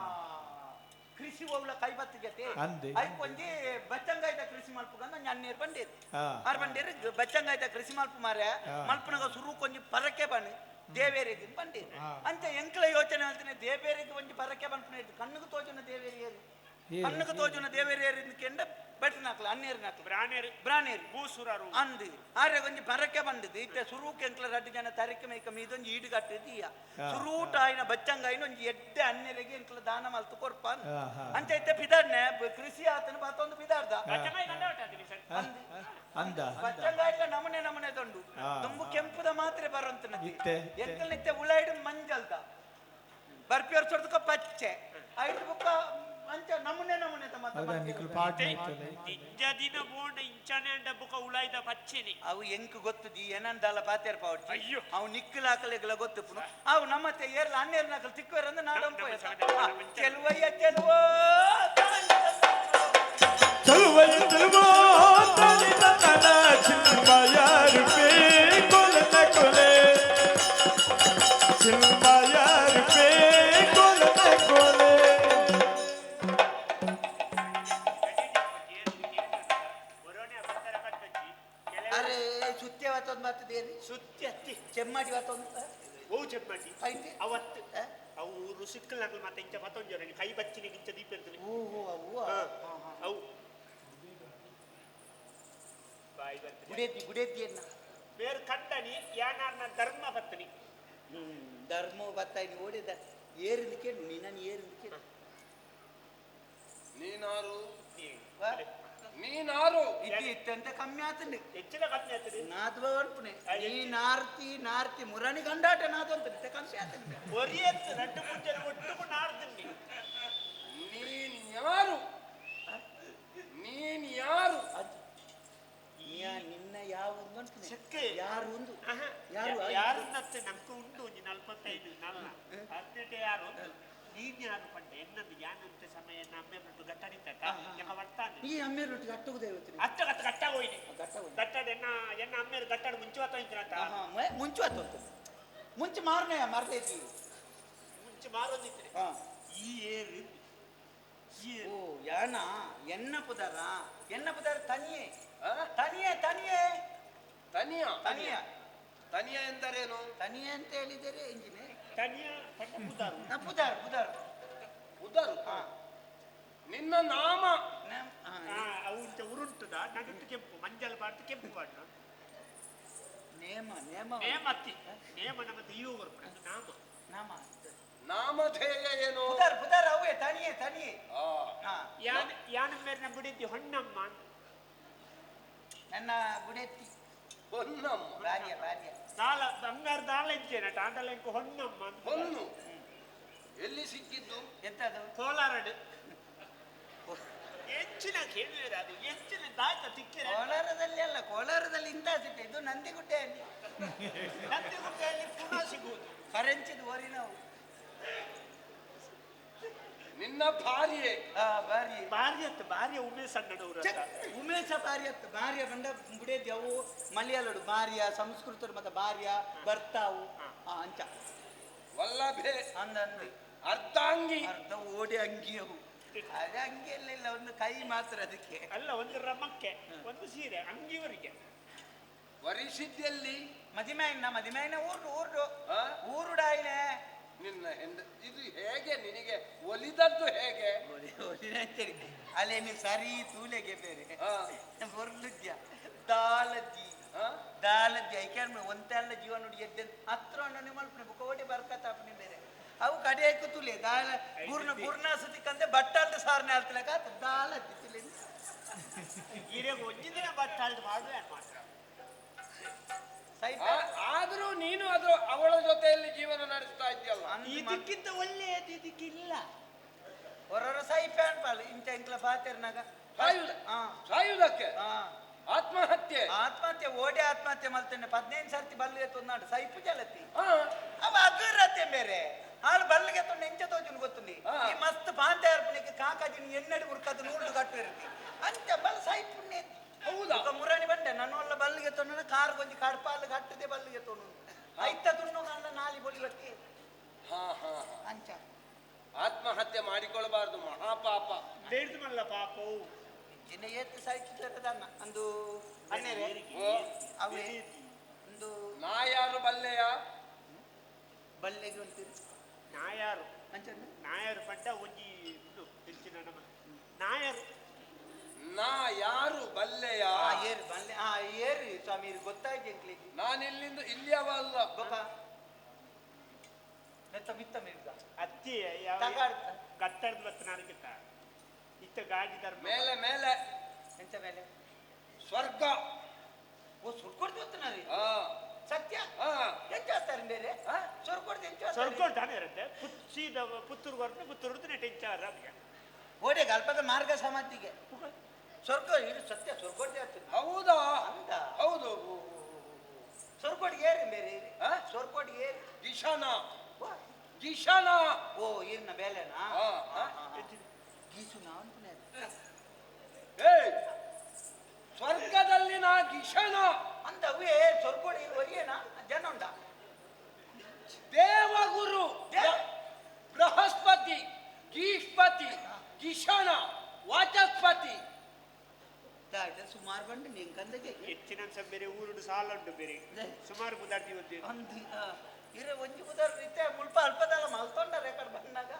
ಕೃಷಿ ಹೋಗ್ಲ ಕೈ ಬತ್ತಿಗೆ ಅಂದೆ. ಒಂಜಿ ಬಚ್ಚಂಗಾಯ್ತ ಕೃಷಿ ಮಲ್ಪುಗಂದ ಅನ್ನೇರ್ ಬಂಡೇರಿ ಹಾ. ಆರ್ ಬಂಡೇರಿ ಬಚ್ಚಂಗಾಯ್ತ ಕೃಷಿ ಮಲ್ಪು ಮಾರ್ಯ ಮಲ್ಪನಾಗ ಸುರು ಕೊಂಜಿ ಪರಕೆ ಬಣ್ಣಿ ದೇವೇರಿಗೆ ಬಂಡೇರಿ ಅಂಚ ಎಂಕಲ ಯೋಚನೆ ಅಂತಾನೆ ದೇವೇರಿಗೆ ಒಂಜಿ ಪರಕೆ ಬಂಪನೆ ಕಣ್ಣುಗು ತೋಜನ ದೇವೇರಿಯರು ಕಣ್ಣುಗು ತೋಜನ ದೇವೇರಿಯರು ಕೆಂಡ ಬೆಟ್ಟನಾಕ್ಲ ಅನ್ನೇರಿನಾಕ್ಲ ಬ್ರಾನೇರಿ ಭೂಸುರರು ಅಂದು ಆರೆ ಒಂಜಿ ಪರಕೆ ಬಂದದ್ದು ಇತ್ತೆ ಸುರೂಕೆ ಎಂಕ್ಲ ರಡ್ಡು ಜನ ತರಕೆ ಮೇಕ ಮೀದೊಂಜಿ ಈಡು ಕಟ್ಟಿದ್ದೀಯ ಸುರೂಟ ಆಯ್ನ ಬಚ್ಚಂಗಾಯಿನ ಒಂಜಿ ಎಡ್ಡೆ ಅನ್ನೆರೆಗೆ ಎಂಕ್ಲ ದಾನ ಮಲ್ತು ಕೊರ್ಪ ಅಂಚ ಇತ್ತೆ ಪಿದಾಡ್ನೆ ಕೃಷಿ ಆತನ ಮತ್ತೊಂದು ಪಿದಾಡ್ದ ಅಂದ ಬಚ್ಚಂಗಾಯ್ಕ ನಮನೆ ನಮನೆ ತೊಂಡು ತುಂಬು ಕೆಂಪುದ ಮಾತ್ರೆ ಬರೋಂತ ಎಂಕಲ್ ನಿತ್ಯ ಉಳಾಯ್ಡು ಮಂಜಲ್ದ ಬರ್ಪಿಯರ್ ಸೊಡ್ದಕ ಪಚ್ಚೆ ಐದು ಬುಕ್ಕ ಅಂಚ ನಮನೆ ನಮನೆ ದಿನ ಬೋಂಡ ಇಂಚನೆ ಅಂಡ ಬುಕ ಉಳಾಯ್ದ ಪಚ್ಚೆನಿ ಅವು ಎಂಕ್ ಗೊತ್ತದಿ ಏನಂದಲ್ಲ ಪಾತೇರ್ ಪಾವಡ್ಚಿ ಅಯ್ಯೋ. ಅವು ನಿಕ್ಕಲ್ ಹಾಕಲೆಗಳ ಗೊತ್ತು ಪುನಃ ಅವು ನಮ್ಮತ್ತೆ ಏರ್ಲ ಅನ್ನೇರ್ ನಾಕಲ್ ತಿಕ್ಕುವರಂದ ನಾಡಂಪ ಚೆಲುವಯ್ಯ ಚೆಲುವೋ ಚಲುವಯ್ಯ ಚಲುವೋ ತನಿದ ತನ ಚಿಲ್ಮಯ ರೂಪೇ ಕೊಲನ ಕೊಲೆ ಚಿಲ್ಮಯ ರೂಪೇ ಕೊಲನ ಕೊಲೆ ಅರೆ ಸುತ್ತಿ ಅವತ್ತೊಂದು ಮಾತದೇನು ಸುತ್ತಿ ಹತ್ತಿ ಚೆಮ್ಮಾಡಿ ಅವತ್ತೊಂದು ಓ ಚೆಮ್ಮಾಟಿ ಐತೆ ಅವತ್ತು ಅವು ರುಸಿಕ್ಕಲ್ ನಗಲ್ ಮತ್ತೆ ಇಂಚ ಮತ್ತೊಂದು ಕೈ ಬಚ್ಚಿನ ಗಿಂಚ ದೀಪ ಇರ್ತದೆ ಓಹೋ ಅವು ಅವು ಬಾಯಿ ಬರ್ತದೆ ಗುಡೇದ್ದಿ ಅನ್ನ ಬೇರೆ ಕಟ್ಟನಿ ಯಾನಾರ್ನ ಧರ್ಮ ಬತ್ತನಿ ಧರ್ಮ ಬತ್ತಾಯಿ ಓಡಿದ ಏರಿಂದ ಕೇಳು ನೀನು ಏರಿಂದ ಕೇಳು ನೀನಾರು ನೀನಾರು ಇದು ಇತ್ತಂತ ಕಮ್ಮಿ ಆತಂడి ಹೆಚ್ಚಿನ ಕಮ್ಮಿ ಆಗ್ತದೆ ನಾದ್ವ ಅನ್ಪುನೆ ಈ ನಾರ್ತಿ ಮುರಾಣಿ ಗಂಡಾಟ ನಾದು ಅಂತ ಕಮ್ಮಿ ಆತಂడి ಒರಿಯತ್ತು ರಡ್ಡು ಮುಂಜಾನೆ ಒಟ್ಟುಕೊಂಡು ಆಡ್ತೀನಿ ನೀನ್ ಯಾರು ನೀನ್ ಯಾರು ನಿನ್ನ ಯಾವ ಒಂದು ಅನ್ಪುನೆ ಚೆಕ್ಕೆ ಯಾರು ಒಂದು ಯಾರು ನತ್ತೆ ನಮ್ಕು ಉಂಟು ಒಂಜಿ 45 ನಲ್ಲ 18 ಯಾರು ನೀನ್ ಯಾರು ಪಂಡೆ ಎನ್ನದು ಯಾನಂತೆ ಸಮಯ ನಮ್ಮೆ ಬಿಟ್ಟು ಗಟ್ಟಡಿತಕ್ಕ ಎಂಗ ಬರ್ತಾನೆ ಈ ಅಮ್ಮೆ ರೊಟ್ಟಿ ಗಟ್ಟುವುದೇ ಇವತ್ತು ಅತ್ತ ಗಟ್ಟಾಗ ಹೋಯ್ನಿ ಗಟ್ಟಡ ಎನ್ನ ಅಮ್ಮೇರು ಗಟ್ಟಡ ಮುಂಚೆ ಹೊತ್ತೋಯ್ತಿರಂತ ಮುಂಚೆ ಆತು ಮುಂಚೆ ಮಾರನೆ ಮಾರ್ತಾ ಇದ್ವಿ ಮುಂಚೆ ಮಾರೋದಿದ್ರೆ ಈ ಏರು ಓ ಯಾನ ಎನ್ನ ಪುದಾರ ತನಿಯೇ ತನಿಯೇ ತನಿಯ ತನಿಯ ತನಿಯ ಎಂದರೇನು ತನಿಯೇ ಅಂತ ಹೇಳಿದರೆ ಇಂಜಿನೆ ತನಿಯ ಪುದಾರ್ ಉದರು ನಿನ್ನ ನಾಮ ಅವು ಇಂಚ ಉರುಂಟದ ನಡುಟ್ಟು ಕೆಂಪು ಮಂಜಲ್ ಬಾಡ್ದು ಕೆಂಪು ಬಾಡ್ದು ನೇಮ ಅತ್ತಿ ನೇಮ ನಮ್ಮ ದೈವ ಬರ್ಬಿಟ್ಟು ನಾಮ ನಾಮಧೇಯ ಏನು ಪುದಾರ್ ಅವೇ ತನಿಯೇ ಯಾನ ಮೇರಿನ ಬಿಡಿದ್ದಿ ಹೊನ್ನಮ್ಮ ನನ್ನ ಗುಡೆತ್ತಿ ಹೊನ್ನಮ್ಮ ಭಾರ್ಯ ದಾಳ ಬಂಗಾರ ದಾಳ ಇದ್ದೇನೆ ಟಾಂಡಲ ಹೊನ್ನಮ್ಮ ಅಂತ ಹೊನ್ನು ಎಲ್ಲಿ ಸಿಕ್ಕಿದ್ದು ಎಂತದು ಕೋಲಾರಡು ಹೆಚ್ಚಿನ ಕೇಳಿದ್ರೆ ಅದು ಹೆಚ್ಚಿನ ದಾಟ ತಿಕ್ಕಿರ ಕೋಲಾರದಲ್ಲಿ ಅಲ್ಲ, ಕೋಲಾರದಲ್ಲಿ ಇಂಥ ಸಿಟ್ಟೆ, ಇದು ನಂದಿಗುಡ್ಡೆಯಲ್ಲಿ. ನಂದಿಗುಡ್ಡೆಯಲ್ಲಿ ಪುನಃ ಸಿಗುವುದು. ಕರೆಂಚಿದ ಓರಿ ನಾವು. ನಿನ್ನ ಭಾರ್ಯೆ ಬಾರಿ ಭಾರ್ಯ ಉಮೇಶ್ ಅಣ್ಣನವರು ಉಮೇಶ ಭಾರ್ಯ ಅತ್ತ ಭಾರ್ಯ ಬಂಡ ಬುಡೇದಿ ಅವು ಮಲಯಾಳಡು ಭಾರ್ಯ ಸಂಸ್ಕೃತರು ಮತ್ತೆ ಭಾರ್ಯ ಬರ್ತಾವು ಅಂಚ ವಲ್ಲಭೆ ಅಂದಂದು ಅರ್ಧಾಂಗಿ ಅರ್ಧ ಓಡಿ ಅಂಗಿ ಅವು. ಅದೇ ಅಂಗಿಯಲ್ಲಿಲ್ಲ, ಒಂದು ಕೈ ಮಾತ್ರ ಅದಕ್ಕೆ. ಅಲ್ಲ, ಒಂದು ರಮಕ್ಕೆ ಒಂದು ಸೀರೆ ಅಂಗಿವರಿಗೆ ವರಿಸಿದ್ದಲ್ಲಿ ಮದಿಮೆಯನ್ನ ಊರು ಆ? ಊರುಡಾಯಿನೆ ನಿನ್ನ ಇದು ಹೇಗೆ ನಿನಗೆ ಒಲಿದದ್ದು ಹೇಗೆ? ಅಲ್ಲೇ ನೀವು ಸರಿ ತೂಲೆಗೆ ಬೇರೆ ಆ, ಬರ್ಲಿದ್ಯಾ ದಾಲಜ್ಜಿ ಆ? ದಾಲಜ್ಜಿ ಐಕ್ಯಾನ್ ಒಂತೆಲ್ಲ ಜೀವ ನೋಡಿ ಎದ್ದೆ ಹತ್ರ ನಿಮ್ಮಲ್ಪನೆ ಕೋಟಿ ಬರ್ಕತ್ತಾಪನೆ ಬೇರೆ ಅವು ಕಡೆಯಕ್ಕೆ ತುಲೆ ದಾಲ ಬೂರ್ಣ ಸುತ್ತಿಕಂದೆ ಬಟ್ಟಲ್ದ ಸಾರನೆ ಆಲ್ತಲಕ ದಾಲಜ್ಜಿ ತುಲೆ ಈಗ ಒಂದಿನ ಬಟ್ಟಾಳ್ದು ಮಾಡುವ ಮಾತ್ರ ಸೈಟ್ ಆದ್ರೂ ನೀನು ಅದು ಅವಳ ಜೊತೆಯಲ್ಲಿ ಜೀವನ ನಡೆಸ್ತಾ ಇದ್ಯಲ್ಲ. ಇದಕ್ಕಿಂತ ಒಳ್ಳೆಯದು ಇದಕ್ಕಿಲ್ಲ. ಹೊರ ಸೈ ಪ್ಯಾನ್ ಪಾಲು ಇಂಚ ಇಂಕ್ಲ ಪಾತೆರ್ನಾಗ ಸಾಯುವುದಕ್ಕೆ ಆತ್ಮಹತ್ಯೆ ಆತ್ಮಹತ್ಯೆ ಓಡಿ ಆತ್ಮಹತ್ಯೆ ಮಲ್ತೇನೆ 15 ಸರ್ತಿ ಬಲ್ಲಿಗೆ ತೊಂದಾಡು ಸೈಪು ಜಲತಿ ಆ, ಅವ ಅಗರತೆ ಬೇರೆ ಹಾಳು ಬಲ್ಲಿಗೆ ತೊಂಡು ಎಂಚ ತೋಜುನ್ ಗೊತ್ತುಂಡಿ ಈ ಮಸ್ತ್ ಪಾಂತೆ ಅರ್ಪಣೆಗೆ ಕಾಕಾಜಿನ ಎನ್ನಡಿ ಮುರ್ಕದು 100 ಕಟ್ಟು ಇರ್ತಿ ಅಂಚ ಬಲ್ ಸೈಪುಣ್ಯ ಹೌದಾ? ಮುರಾಣಿ ಬಂಡೆ ನನ್ನೊಲ್ಲ ಬಲ್ಲಿಗೆ ತೊಂಡ ಕಾರ್ ಕೊಂಚ ಕಡ್ಪಾಲು ಕಟ್ಟದೆ ಬಲ್ಲಿಗೆ ತೊಂಡು ಐತ ತುಣ್ಣು ಕಾಲ ನಾಲಿ ಬೊಲಿ ಬತ್ತಿ ಹಾ ಹಾ ಹಾ. ಅಂಚ ಆತ್ಮಹತ್ಯೆ ಮಾಡಿಕೊಳ್ಳಬಾರದು, ಮಹಾಪಾಪ. ಬೇಡ್ದು ಮಲ್ಲ ಪಾಪವು ಚಿನ್ನ ಏತ್ ಸಾಯ್ತಿದ್ದಾರದನ್ನ ಅಂದು ಅನ್ನೇರೆ ಓ, ಅವೇ ಒಂದು ನಾ ಯಾರು ಬಲ್ಲೆಯ? ಬಲ್ಲೆಗೆ ಅಂತೀರಿ ನಾಯಾರು ಅಂಚಂದ್ರೆ ನಾಯರು ಪಡ್ಡ ಒಂಜಿ ಇದು ಹೆಚ್ಚಿನ ನಮ್ಮ ನಾಯರು ನಾ ಯಾರು ಬಲ್ಲೆಯ? ಏರಿ ಬಲ್ಲೆ ಏರಿ ಸ್ವಾಮಿ ಇದು ಗೊತ್ತಾಯ್ತು ಎಂಕ್ಲಿಗೆ ನಾನಿಲ್ಲಿಂದ ಇಲ್ಲಿಯವಲ್ಲ. ಗೊತ್ತ ನೆತ್ತ ಮಿತ್ತ ಮಿರ್ಗ ಅತ್ತಿ ತಗಾಡ್ತ ಗತ್ತರ್ದ ಬತ್ತ ನನಗಿತ್ತ ಇತ್ತ ಗಾಡಿ ಧರ್ಮ ಮೇಲೆ ಮೇಲೆ ಎಂತ ಮೇಲೆ ಸ್ವರ್ಗ. ಓ ಸುಡ್ ಕೊಡ್ತೀವತ್ತ ರೀ ಆ, ಸತ್ಯ ಆ, ಎಂಚ ಹೇಳ್ತಾರೆ ಬೇರೆ ಸುಡ್ ಕೊಡ್ತೀವಿ ಎಂಚ ಸ್ವರ್ಗೊಂಡಾನೆ ಇರುತ್ತೆ ಸೀದ ಪುತ್ತೂರು ಬರ್ತು ಪುತ್ತೂರು ಟೆಂಚಾರ ಅದಕ್ಕೆ ಓಡೆ ಅಲ್ಪದ ಮಾರ್ಗ ಸಮಾಧಿಗೆ ಸ್ವರ್ಗ ಇದು ಸತ್ಯ ಸ್ವರ್ಗೋಡಿ ಆಗ್ತದೆ ಹೌದಾ? ಅಂತ ಹೌದು. ಸ್ವರ್ಗೋಡಿಗೆ ಏರಿ ಬೇರೆ ಆ? ಸ್ವರ್ಗೋಡಿಗೆ ಏರಿ ಗಿಶನ ಓ, ಗಿಶನ. ಓ ಈರ್ನ ಬೇಲೆನಾ ಆ, ಆ. ಗೀಸು ನಾವು ಏಯ್, ಸ್ವರ್ಗದಲ್ಲಿ ನಾ ಗಿಶನ. ಅಂತ ಅವೇ ಸ್ವರ್ಗೋಡಿ ಒರಿಯೇನಾ ಜನ ಉಂಟ ದೇವಗುರು ದೇ- ಬೃಹಸ್ಪತಿ ಗೀಷ್ಪತಿ ಗಿಶನ ವಾಚಸ್ಪತಿ. ಸುಮಾರು ಬಂದು ನಿಂಕಂದಗೆ ಹೆಚ್ಚಿನ ಬೇರೆ ಊರುಡು ಸಾಲ ಉಂಟು ಬೇರೆ ಸುಮಾರು ಮುದಾರ್ತಿ ಹೋಗ್ತೀವಿ ಅಂದಿ ಇರೆ ಒಂಜಿ ಬುಧಾರ್ ಇತ್ತೆ ಮುಲ್ಪ ಅಲ್ಪದಲ್ಲ ಮಲ್ತೊಂಡ ರೆಕಾರ್ಡ್ ಬಂದಾಗ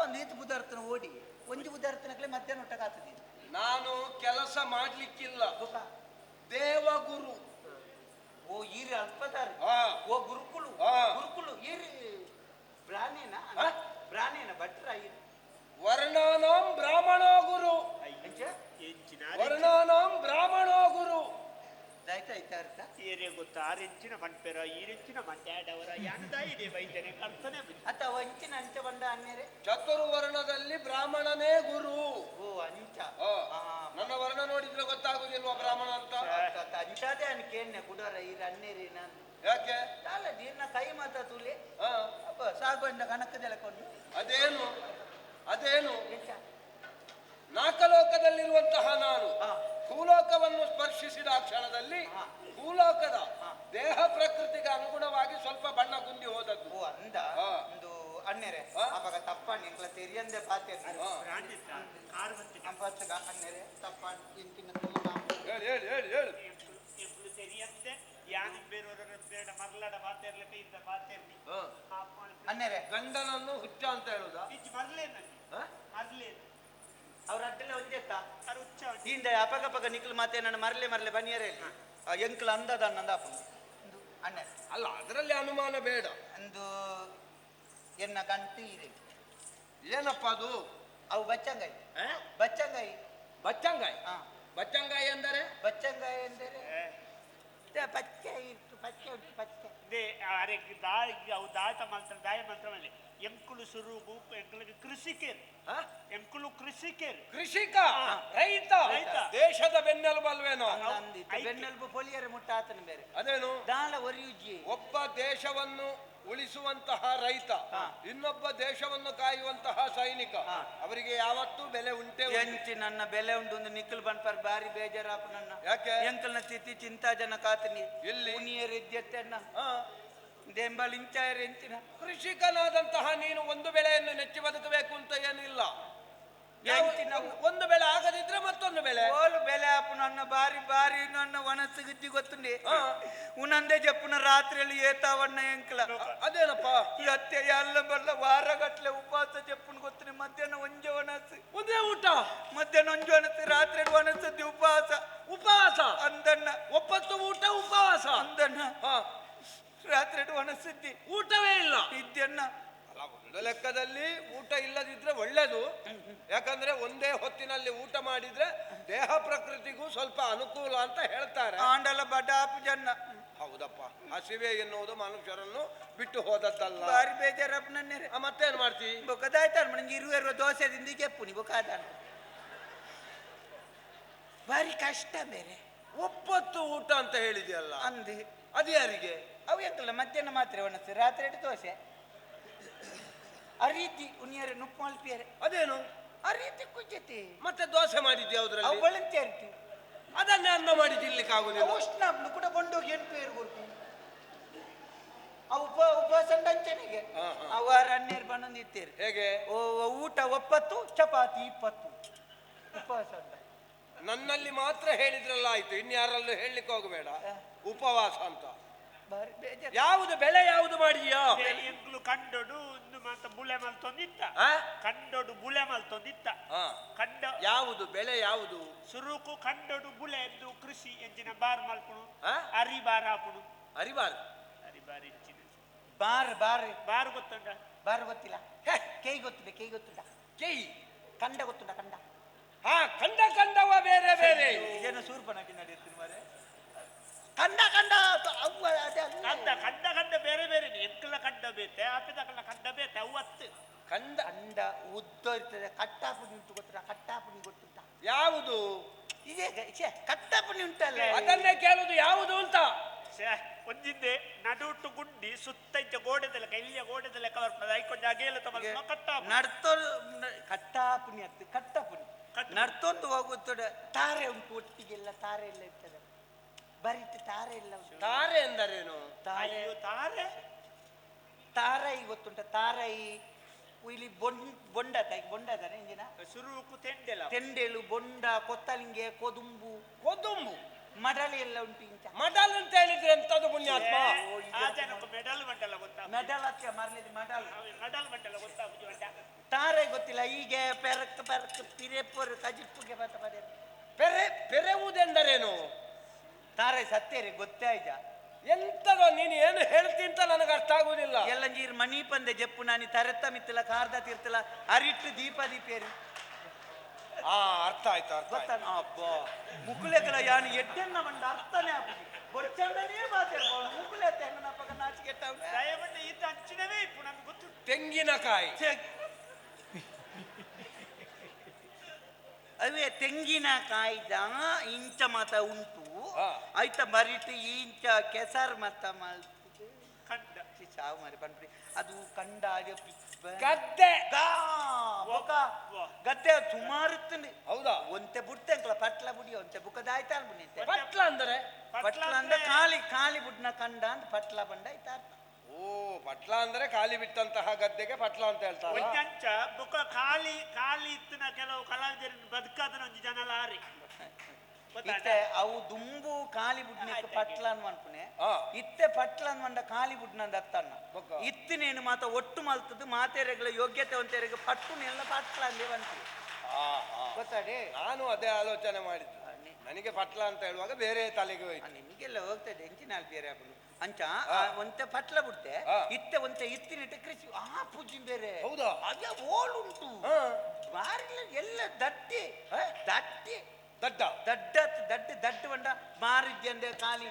ಒಂದು ಈತ ಬುಧಾರ್ತನ ಓಡಿ ಒಂಜಿ ಬುಧಾರ್ತನಕ್ಲೆ ಮಧ್ಯಾಹ್ನ ಊಟಕ್ಕೆ ಆಗ್ತದೆ ನಾನು ಕೆಲಸ ಮಾಡ್ಲಿಕ್ಕಿಲ್ಲ. ಗೊತ್ತಾ ದೇವಗುರು. ಓ ಈರಿ ಅಲ್ಪದಾರ ಆ, ಓ ಗುರುಕುಲು ಆ. ಗುರುಕುಲು ಈರಿ ಬ್ರಾಹ್ಮಣ ಆ? ಬ್ರಾಹ್ಮಣ ಭಟ್ರ ಈರಿ ವರ್ಣಾನಾಂ ಬ್ರಾಹ್ಮಣೋ ಗುರು. ಎಂಚ ಹೆಚ್ಚಿನ ವರ್ಣಾನಾಂ ಬ್ರಾಹ್ಮಣೋ ಗುರು. ದಾಯ್ತಾ ಐತಾ ಅರ್ಥ ಏರಿಯ ಗೊತ್ತಾ ಆರೆಂಚಿನ ಮಂಟೆರ ಈರೆಂಚಿನ ಮಂಡ್ಯಾಡವರ ಯಾನದಾ ಇದೆ ವೈದ್ಯರೇ ಕರ್ತನೆ ಅತ್ತ ವಂಚಿನ ಅಂಚ ಬಂದ ಅನ್ನೇರೆ ಚತುರ್ವರ್ಣದಲ್ಲಿ ಬ್ರಾಹ್ಮಣನೇ ಗುರು. ಓ ಅಂಚ ಆ, ನನ್ನ ವರ್ಣ ನೋಡಿದ್ರೆ ಗೊತ್ತಾಗುದಿಲ್ವಾ ಬ್ರಾಹ್ಮಣ ಅಂತ? ಅಂಚಾದೆ ಅನ್ಕೇನೆ ಕುಡರ ಈರ ಅನ್ನೇರಿ ನಾನು ಯಾಕೆ? ಅಲ್ಲ ನೀರ್ನ ಕೈ ಮಾತ ತುಲಿ ಆ, ಅಪ್ಪ ಸಾಗೊಂಡ ಕಣಕ್ಕದೆಲ್ಲ ಕೊಂಡು ಅದೇನು ಅದೇನು ಎಂಚ ನಾಕಲೋಕದಲ್ಲಿರುವಂತಹ ನಾನು ಹಾ. ಭೂಲೋಕವನ್ನು ಸ್ಪರ್ಶಿಸಿದ ಕ್ಷಣದಲ್ಲಿ ಹಾ. ಭೂಲೋಕದ ದೇಹ ಪ್ರಕೃತಿಗೆ ಅನುಗುಣವಾಗಿ ಸ್ವಲ್ಪ ಬಣ್ಣ ಗುಂದಿ ಹೋದದ್ದು. ಓ ಅಂದ ಹಾ. ಒಂದು ಅನ್ನೆರೆ ಹಾ. ಅವಾಗ ತಪ್ಪಣ್ಣ ಇಂಕ್ಲ ತೆರಿಯಂದೆ ಪಾತೆ ಹಾ. ಆರು ಗಂಟೆಗೆ ಅಂಪಚ್ಚಗ ಅನ್ನೆರೆ ತಪ್ಪಣ್ಣ ಇಂಕಿನ ಹೇಳಿ ಹೇಳಿ ಹೇಳಿ ಹೇಳಿ. ಎప్పుడు ತೆರಿಯಂತೆ ಯಾನ ಬೇರೆಯವರ ಬೇಡ ಮರಳಡ ಪಾತೆರ್ಲಕ್ಕೆ ಇದ್ದ ಪಾತೆರ್ಲಿ ಹಾ. ಅನ್ನೆರೆ ಗಂಡನನ್ನು ಹುಚ್ಚ ಅಂತ ಹೇಳುದಾ? ಇಜ್ಜಿ ಮರಲೇನಲ್ಲಿ ಹಾ? ಮರಲೇನು ಅವ್ರ ಅಡ್ಡೆಲ್ಲ ಒಂದೇತ್ತ ಅದು ಹುಚ್ಚ ಇಂದ ಅಪಗ ನಿಕ್ಲು ಮಾತೆ ನನ್ನ ಮರಲೆ ಬನ್ನಿಯರೇ ಎಂಕ್ಲ ಅಂದದ ಅನ್ನಂದ ಅಪ್ಪ ಅನ್ನೆರೆ ಅಲ್ಲ, ಅದರಲ್ಲಿ ಅನುಮಾನ ಬೇಡ. ಅಂದು ಎನ್ನ ಗಂಟು ಇದೆ ಏನಪ್ಪ ಅದು? ಅವು ಬಚ್ಚಂಗಾಯಿ ಆ? ಬಚ್ಚಂಗಾಯಿ ಬಚ್ಚಂಗಾಯಿ. ಹಾ ಬಚ್ಚಂಗಾಯಿ ಎಂದರೆ ಬಚ್ಚಂಗಾಯಿ ಎಂದರೆ ಬಚ್ಚ ಇಟ್ಟು ಪಚ್ಚೆ ಉಂಟು ಪಚ್ಚೆ. ದೇ ಅರೆ ದಾಯ ಅವು ದಾಟ ಮಂತ್ರ ದಾಯ ಮಂತ್ರ ಮೇಲೆ ಎಂಕುಲು ಸುರುಗು ಎಂಕುಲಿಗೆ ಕೃಷಿಕೇರು ಹ? ಎಂಕುಲು ಕೃಷಿಕೇರು ಕೃಷಿಕ ರೈತ ರೈತ. ದೇಶದ ಬೆನ್ನೆಲುಬಲ್ವೇನೋ ಅಂದಿತ್ತು ಬೆನ್ನೆಲುಬು ಪೊಲಿಯರೆ ಮುಟ್ಟಾತನ ಬೇರೆ ಅದೇನು ದಾಳ ಒರಿಯುಜ್ಜಿ ಒಬ್ಬ ದೇಶವನ್ನು ಉಳಿಸುವಂತಹ ರೈತ ಇನ್ನೊಬ್ಬ ದೇಶವನ್ನು ಕಾಯುವಂತಹ ಸೈನಿಕ ಅವರಿಗೆ ಯಾವತ್ತೂ ಬೆಲೆ ಉಂಟೇ ಉಂಟು. ಎಂಚಿ ನನ್ನ ಬೆಲೆ ಉಂಟು ಒಂದು ನಿಖಲ್ ಬನ್ಪರ್ ಬಾರಿ ಬೇಜಾರಾಪ ನನ್ನ ಯಾಕೆ ಎಂಕಲ್ನ ತಿಥಿ ಚಿಂತಾಜನಕ ಆತನಿ ಎಲ್ಲಿ? ಉನಿಯರ್ ಇದ್ಯತ್ತನ್ನ ಹ. ದೆಂಬಲ್ ಇಂಚಾಯರ್ ಎಂಚಿನ ಕೃಷಿಕನಾದಂತಹ ನೀನು ಒಂದು ಬೆಳೆಯನ್ನು ನೆಚ್ಚಿ ಬದುಕಬೇಕು ಅಂತ ಏನಿಲ್ಲ. ಎಂಚಿನ ಒಂದು ಬೆಳೆ ಆಗದಿದ್ರೆ ಮತ್ತೊಂದು ಬೆಳೆ ಓಲು ಬೆಲೆ ಆಪು ನನ್ನ ಬಾರಿ ಬಾರಿ ನನ್ನ ವನಸ್ಸು ಗುಜ್ಜಿ ಗೊತ್ತುಂಡಿ ಉನಂದೇ ಜಪ್ಪುನ ರಾತ್ರಿಯಲ್ಲಿ ಏತಾವಣ್ಣ ಎಂಕಲ ಅದೇನಪ್ಪ ಅತ್ತೆ ಎಲ್ಲ ಬಲ್ಲ ವಾರಗಟ್ಲೆ ಉಪವಾಸ ಜಪ್ಪುನ ಗೊತ್ತುಂಡಿ ಮಧ್ಯಾಹ್ನ ಒಂಜೆ ವನಸ್ಸು ಒಂದೇ ಊಟ ಮಧ್ಯಾಹ್ನ ಒಂಜು ವನಸ್ಸು ರಾತ್ರಿ ವನಸ್ಸದ್ದು ಉಪವಾಸ ಉಪವಾಸ ಅಂದಣ್ಣ ಒಪ್ಪತ್ತು ಊಟ ಉಪವಾಸ ಅಂದಣ್ಣ ಹ. ರಾತ್ರಿ ವನಸ್ಸಿದ್ದಿ ಊಟವೇ ಇಲ್ಲ ಇದ್ಯಣ್ಣ ಅಲ್ಲ, ಒಂದು ಲೆಕ್ಕದಲ್ಲಿ ಊಟ ಇಲ್ಲದಿದ್ರೆ ಒಳ್ಳೇದು. ಯಾಕಂದ್ರೆ ಒಂದೇ ಹೊತ್ತಿನಲ್ಲಿ ಊಟ ಮಾಡಿದ್ರೆ ದೇಹ ಪ್ರಕೃತಿಗೂ ಸ್ವಲ್ಪ ಅನುಕೂಲ ಅಂತ ಹೇಳ್ತಾರೆ. ಆಂಡಲ ಬಡಾಪು ಜನ್ನ ಹೌದಪ್ಪ, ಹಸಿವೆ ಎನ್ನುವುದು ಮನುಷ್ಯರನ್ನು ಬಿಟ್ಟು ಹೋದದ್ದಲ್ಲ. ಬಾರಿ ಬೇಜಾರಪ್ಪ ನನ್ನೇರೆ ಮತ್ತೇನ್ ಮಾಡ್ತಿ? ಬೊಕ್ಕದಾಯ್ತಾನ ನನಗೆ ಇರುವ ದೋಸೆದಿಂದ ಕೆಪ್ಪುನಿ ಬೊಕ್ಕಾದ ಬಾರಿ ಕಷ್ಟ ಬೇರೆ ಒಪ್ಪತ್ತು ಊಟ ಅಂತ ಹೇಳಿದೆಯಲ್ಲ, ಅಂದೆ ಅದು ಯಾರಿಗೆ? ಅವು ಎಂಕಲ್ಲ ಮಧ್ಯಾಹ್ನ ಮಾತ್ರ ಒಣಸ್ತು ರಾತ್ರಿ ಇಟ್ಟು ದೋಸೆ ಆ ರೀತಿ ಉನಿಯರೆ ನುಪ್ಪು ಮಲ್ಪಿಯರೆ ಅದೇನು ಆ ರೀತಿ ಕುಜ್ಜತಿ ಮತ್ತೆ ದೋಸೆ ಮಾಡಿದ್ದೆ ಅವು ಯಾವ್ದ್ರಲ್ಲಿ? ಬಳಂತೆ ಇರ್ತೀವಿ ಅದನ್ನೇ ಅನ್ನ ಮಾಡಿ ತಿನ್ಲಿಕ್ಕೆ ಆಗುದಿಲ್ಲ. ಉಷ್ಣ ಕೂಡ ಕೊಂಡೋಗಿ ಎಂಟು ಪೇರು ಕೊಡ್ತೀವಿ ಅವು ಉಪವಾಸ ಅಂಚನೆಗೆ ಅವು ರಣ್ಣೀರು ಬಂದಿರ್ತೀರಿ ಹೇಗೆ? ಊಟ 9 ಚಪಾತಿ 20 ಉಪವಾಸ ಅಂತ ನನ್ನಲ್ಲಿ ಮಾತ್ರ ಹೇಳಿದ್ರಲ್ಲ ಆಯ್ತು, ಇನ್ಯಾರಲ್ಲೂ ಹೇಳಲಿಕ್ಕೆ ಹೋಗಬೇಡ ಉಪವಾಸ ಅಂತ. ಬಾರಿ ಬೇಜಾರು ಯಾವುದು ಬೆಳೆ ಯಾವುದು ಮಾಡಿದ್ಯಾ? ಎಂಕುಲು ಕಂಡೋಡು ಒಂದು ಮಾತ ಬುಳೆ ಮಲ್ತೊಂದಿತ್ತ ಆ? ಕಂಡೋಡು ಬುಳೆ ಮಲ್ತೊಂದಿತ್ತ ಹಾ. ಕಂಡ ಯಾವುದು ಬೆಳೆ ಯಾವುದು? ಸುರುಕು ಕಂಡೋಡು ಬುಳೆ ಎಂದು ಕೃಷಿ ಎಂಚಿನ ಬಾರ್ ಮಲ್ಪುಣು ಆ? ಅರಿ ಬಾರ್ ಆಪುಣು ಅರಿಬಾರ್ದು. ಅರಿ ಬಾರ್ ಎಂಚಿನ ಬಾರ್ ಬಾರ್ ಗೊತ್ತುಂಟ ಬಾರ್ ಗೊತ್ತಿಲ್ಲ ಕೈ ಗೊತ್ತಿದೆ ಕೈ ಗೊತ್ತುಂಟ ಕೈ ಕಂಡ ಗೊತ್ತುಂಟ ಕಂಡ ಹಾ, ಕಂಡವ ಬೇರೆ ಬೇರೆ. ಇದೇನು ಸೂರ್ಪನಾಗಿ ನಡೆಯುತ್ತೀನಿ ಮಾರೆ ಕಂಡ ಅವು ಅದೇ ಅಲ್ಲ. ಕಂಡ ಬೇರೆ ಬೇರೆ ಎಂಕಲ ಕಂಡ ಬೇತೆ ಆಪಿದಕಲ್ಲ ಕಂಡ ಬೇತೆ ಅವತ್ತು ಕಂಡ ಉದ್ದ ಇರ್ತದೆ ಕಟ್ಟಾಪುನಿ ಉಂಟು ಗೊತ್ತುಂಟ ಕಟ್ಟಾಪುನಿ ಗೊತ್ತುಂಟ ಯಾವುದು? ಇದೇ ಕಟ್ಟಾಪುನಿ ಉಂಟಲ್ಲ ಅದನ್ನೇ ಕೇಳುದು ಯಾವುದು ಅಂತ. ಒಂದಿಂದೆ ನಡುಟು ಗುಂಡಿ ಸುತ್ತ ಇದ್ದ ಗೋಡೆದಲ್ಲ ಇಲ್ಲಿಯ ಗೋಡೆದಲ್ಲ ಕವರ್ ಐಕೊಂಡ ಅಗೇಲ ತಮ್ಮ ಕಟ್ಟ ನಡ್ತೋ ಕಟ್ಟಾಪುನಿ ಅತ್ತು ಕಟ್ಟಾಪುನಿ ನಡ್ತೊಂದು ಹೋಗುತ್ತೋಡ ತಾರೆ ಉಂಟು ಒಟ್ಟಿಗೆಲ್ಲ ತಾರೆ ಎಲ್ಲ ಇರ್ತದೆ ಬರೀತ್ ತಾರೆ ಎಲ್ಲ ಉಂಟು ತಾರೆ ಎಂದರೇನು? ತಾರೆ ಅಯ್ಯೋ ತಾರೆ ತಾರೈ ಗೊತ್ತುಂಟ ತಾರೈ ಇಲ್ಲಿ ಬೊಂಡದಾನೆ ಇಂಜಿನ ಸುರುಕು ತೆಂಡೆಲ ತೆಂಡೇಳು ಬೊಂಡ ಕೊತ್ತಲಿಂಗೆ ಕೊದುಂಬು ಕೊದುಂಬು ಮಡಲಿ ಎಲ್ಲ ಉಂಟು ಇಂಚ ಮಡಲ್ ಅಂತ ಹೇಳಿದ್ರೆ ಎಂತದು ಪುಣ್ಯಾತ್ಮ? ಆ ಜನಕ್ಕೆ ಮೆಡಲ್ ಮಂಡಲ ಗೊತ್ತಾ ಮೆಡಲ್ ಹಚ್ಚ ಮರಳಿದ ಮಡಲ್ ಮೆಡಲ್ ಮಂಡಲ ಗೊತ್ತಾಗುದು ತಾರೆ ಗೊತ್ತಿಲ್ಲ ಹೀಗೆ ಪೆರಕ್ ಪಿರೆಪ್ಪರು ಕಜಿಪ್ಪುಗೆ ಬತ್ತ ಬದೇ ಪೆರೆವುದೆಂದರೇನು? ತಾರೆ ಸತ್ತೇರಿ ಗೊತ್ತೇ ಆಯ್ತಾ ಎಂತದೋ ನೀನು ಏನು ಹೇಳ್ತಿ ಅಂತ ನನಗೆ ಅರ್ಥ ಆಗುದಿಲ್ಲ. ಎಲ್ಲ ನೀರು ಮಣಿ ಪಂದೆ ಜಪ್ಪು ನಾನಿ ತರತ್ತ ಮಿತ್ತಲ ಕಾರ್ದ ತೀರ್ತಲ ಅರಿಟ್ಟು ದೀಪೇರಿ ಆ ಅರ್ಥ ಆಯ್ತು ಅರ್ಥ ಆಯ್ತು. ಗೊತ್ತಾನ ಅಬ್ಬ ಮುಕ್ಕುಲೆಗಳ ಯಾನು ಎಡ್ಡೆನ್ನ ಮಂಡ ಅರ್ಥನೇ ಆಗುದು ಬೊಚ್ಚಂಡನೇ ಮಾತಾಡ್ಬೋದು ಮುಕ್ಕುಲೆ ತೆಂಗನ ಪಕ್ಕ ನಾಚಿಕೆಟ್ಟವ್ನೆ ದಯವಿಟ್ಟು ಇದ್ದ ಹಂಚಿನವೇ ಇಪ್ಪು ನಮ್ಗೆ ಗೊತ್ತು ತೆಂಗಿನಕಾಯಿ ಅವೇ ತೆಂಗಿನಕಾಯ್ದ ಇಂಚ ಮತ ಉಂಟು ಆಯ್ತ ಬರಿಟ್ಟು ಇಂಚ ಕೆಸರ್ ಮತ ಮಲ್ತು ಕಂಡ ಸಾವು ಮಾರಿ ಬಂದ್ರಿ ಅದು ಕಂಡ ಗದ್ದೆ. ಗದ್ದೆ ಸುಮಾರು ಇತ್ತು ಹೌದಾ? ಒಂತೆ ಬುಡ್ತೆ ಅಂಕಲ ಪಟ್ಲ ಬುಡಿ ಒಂತೆ ಬುಕ್ಕದಾಯ್ತ ಅನ್ಬಿಟ್ಟೆ ಪಟ್ಲ ಅಂದರೆ ಪಟ್ಲ ಅಂದ್ರೆ ಖಾಲಿ ಬುಡ್ನ ಕಂಡ ಅಂತ ಪಟ್ಲ ಬಂಡ ಆಯ್ತಾ ಓ, ಪಟ್ಲ ಅಂದ್ರೆ ಖಾಲಿ ಬಿಟ್ಟಂತಹ ಗದ್ದೆಗೆ ಪಟ್ಲ ಅಂತ ಹೇಳ್ತಾರೆ. ಒಂದಂಚ ಬುಕ್ಕ ಖಾಲಿ ಇತ್ತಿನ ಕೆಲವು ಕಲಾವಿದರನ್ನು ಬದುಕಾದನ ಒಂದು ಜನ ಲಾರಿ ಇತ್ತೆ ಅವು ದುಂಬು ಖಾಲಿ ಬುಡ್ನ ಪಟ್ಲ ಅನ್ವನ್ಪುನೆ ಇತ್ತೆ ಪಟ್ಲ ಅನ್ವಂಡ ಖಾಲಿ ಬುಡ್ನ ದತ್ತನ್ನ ಇತ್ತಿನೇನು ಮಾತ ಒಟ್ಟು ಮಲ್ತದ್ದು ಮಾತೆರೆಗಳ ಯೋಗ್ಯತೆ ಒಂತೆರೆಗೆ ಪಟ್ಟುನ ಎಲ್ಲ ಪಟ್ಲ ಅಂದೇ ಬಂತು ಗೊತ್ತಾಡಿ. ನಾನು ಅದೇ ಆಲೋಚನೆ ಮಾಡಿದ್ದು, ನನಗೆ ಪಟ್ಲ ಅಂತ ಹೇಳುವಾಗ ಬೇರೆ ತಲೆಗೆ ಹೋಯ್ತು. ನಿಮಗೆಲ್ಲ ಹೋಗ್ತದೆ ಎಂಚಿನ ಬೇರೆ ಹಾಕೊಂಡು ಅಂಚ ಒಂತೆ ಪಟ್ಲ ಬಿಡ್ತೆ ಇತ್ತೆ ಒಂತೆ ಇತ್ತಿನಿಟ್ಟ ಕೃಷಿ ಆ ಪೂಜಿ ಬೇರೆ ಹೌದಾ? ಅದೇ ಓಲುಂಟು ಬಾರಿ ಎಲ್ಲ ದಟ್ಟಿ ದಡ್ಡ ದಡ್ಡ ದಡ್ಡ ದಡ್ಡ ಬಂಡ ಮಾರಿದ್ಯಂದೆ ಖಾಲಿ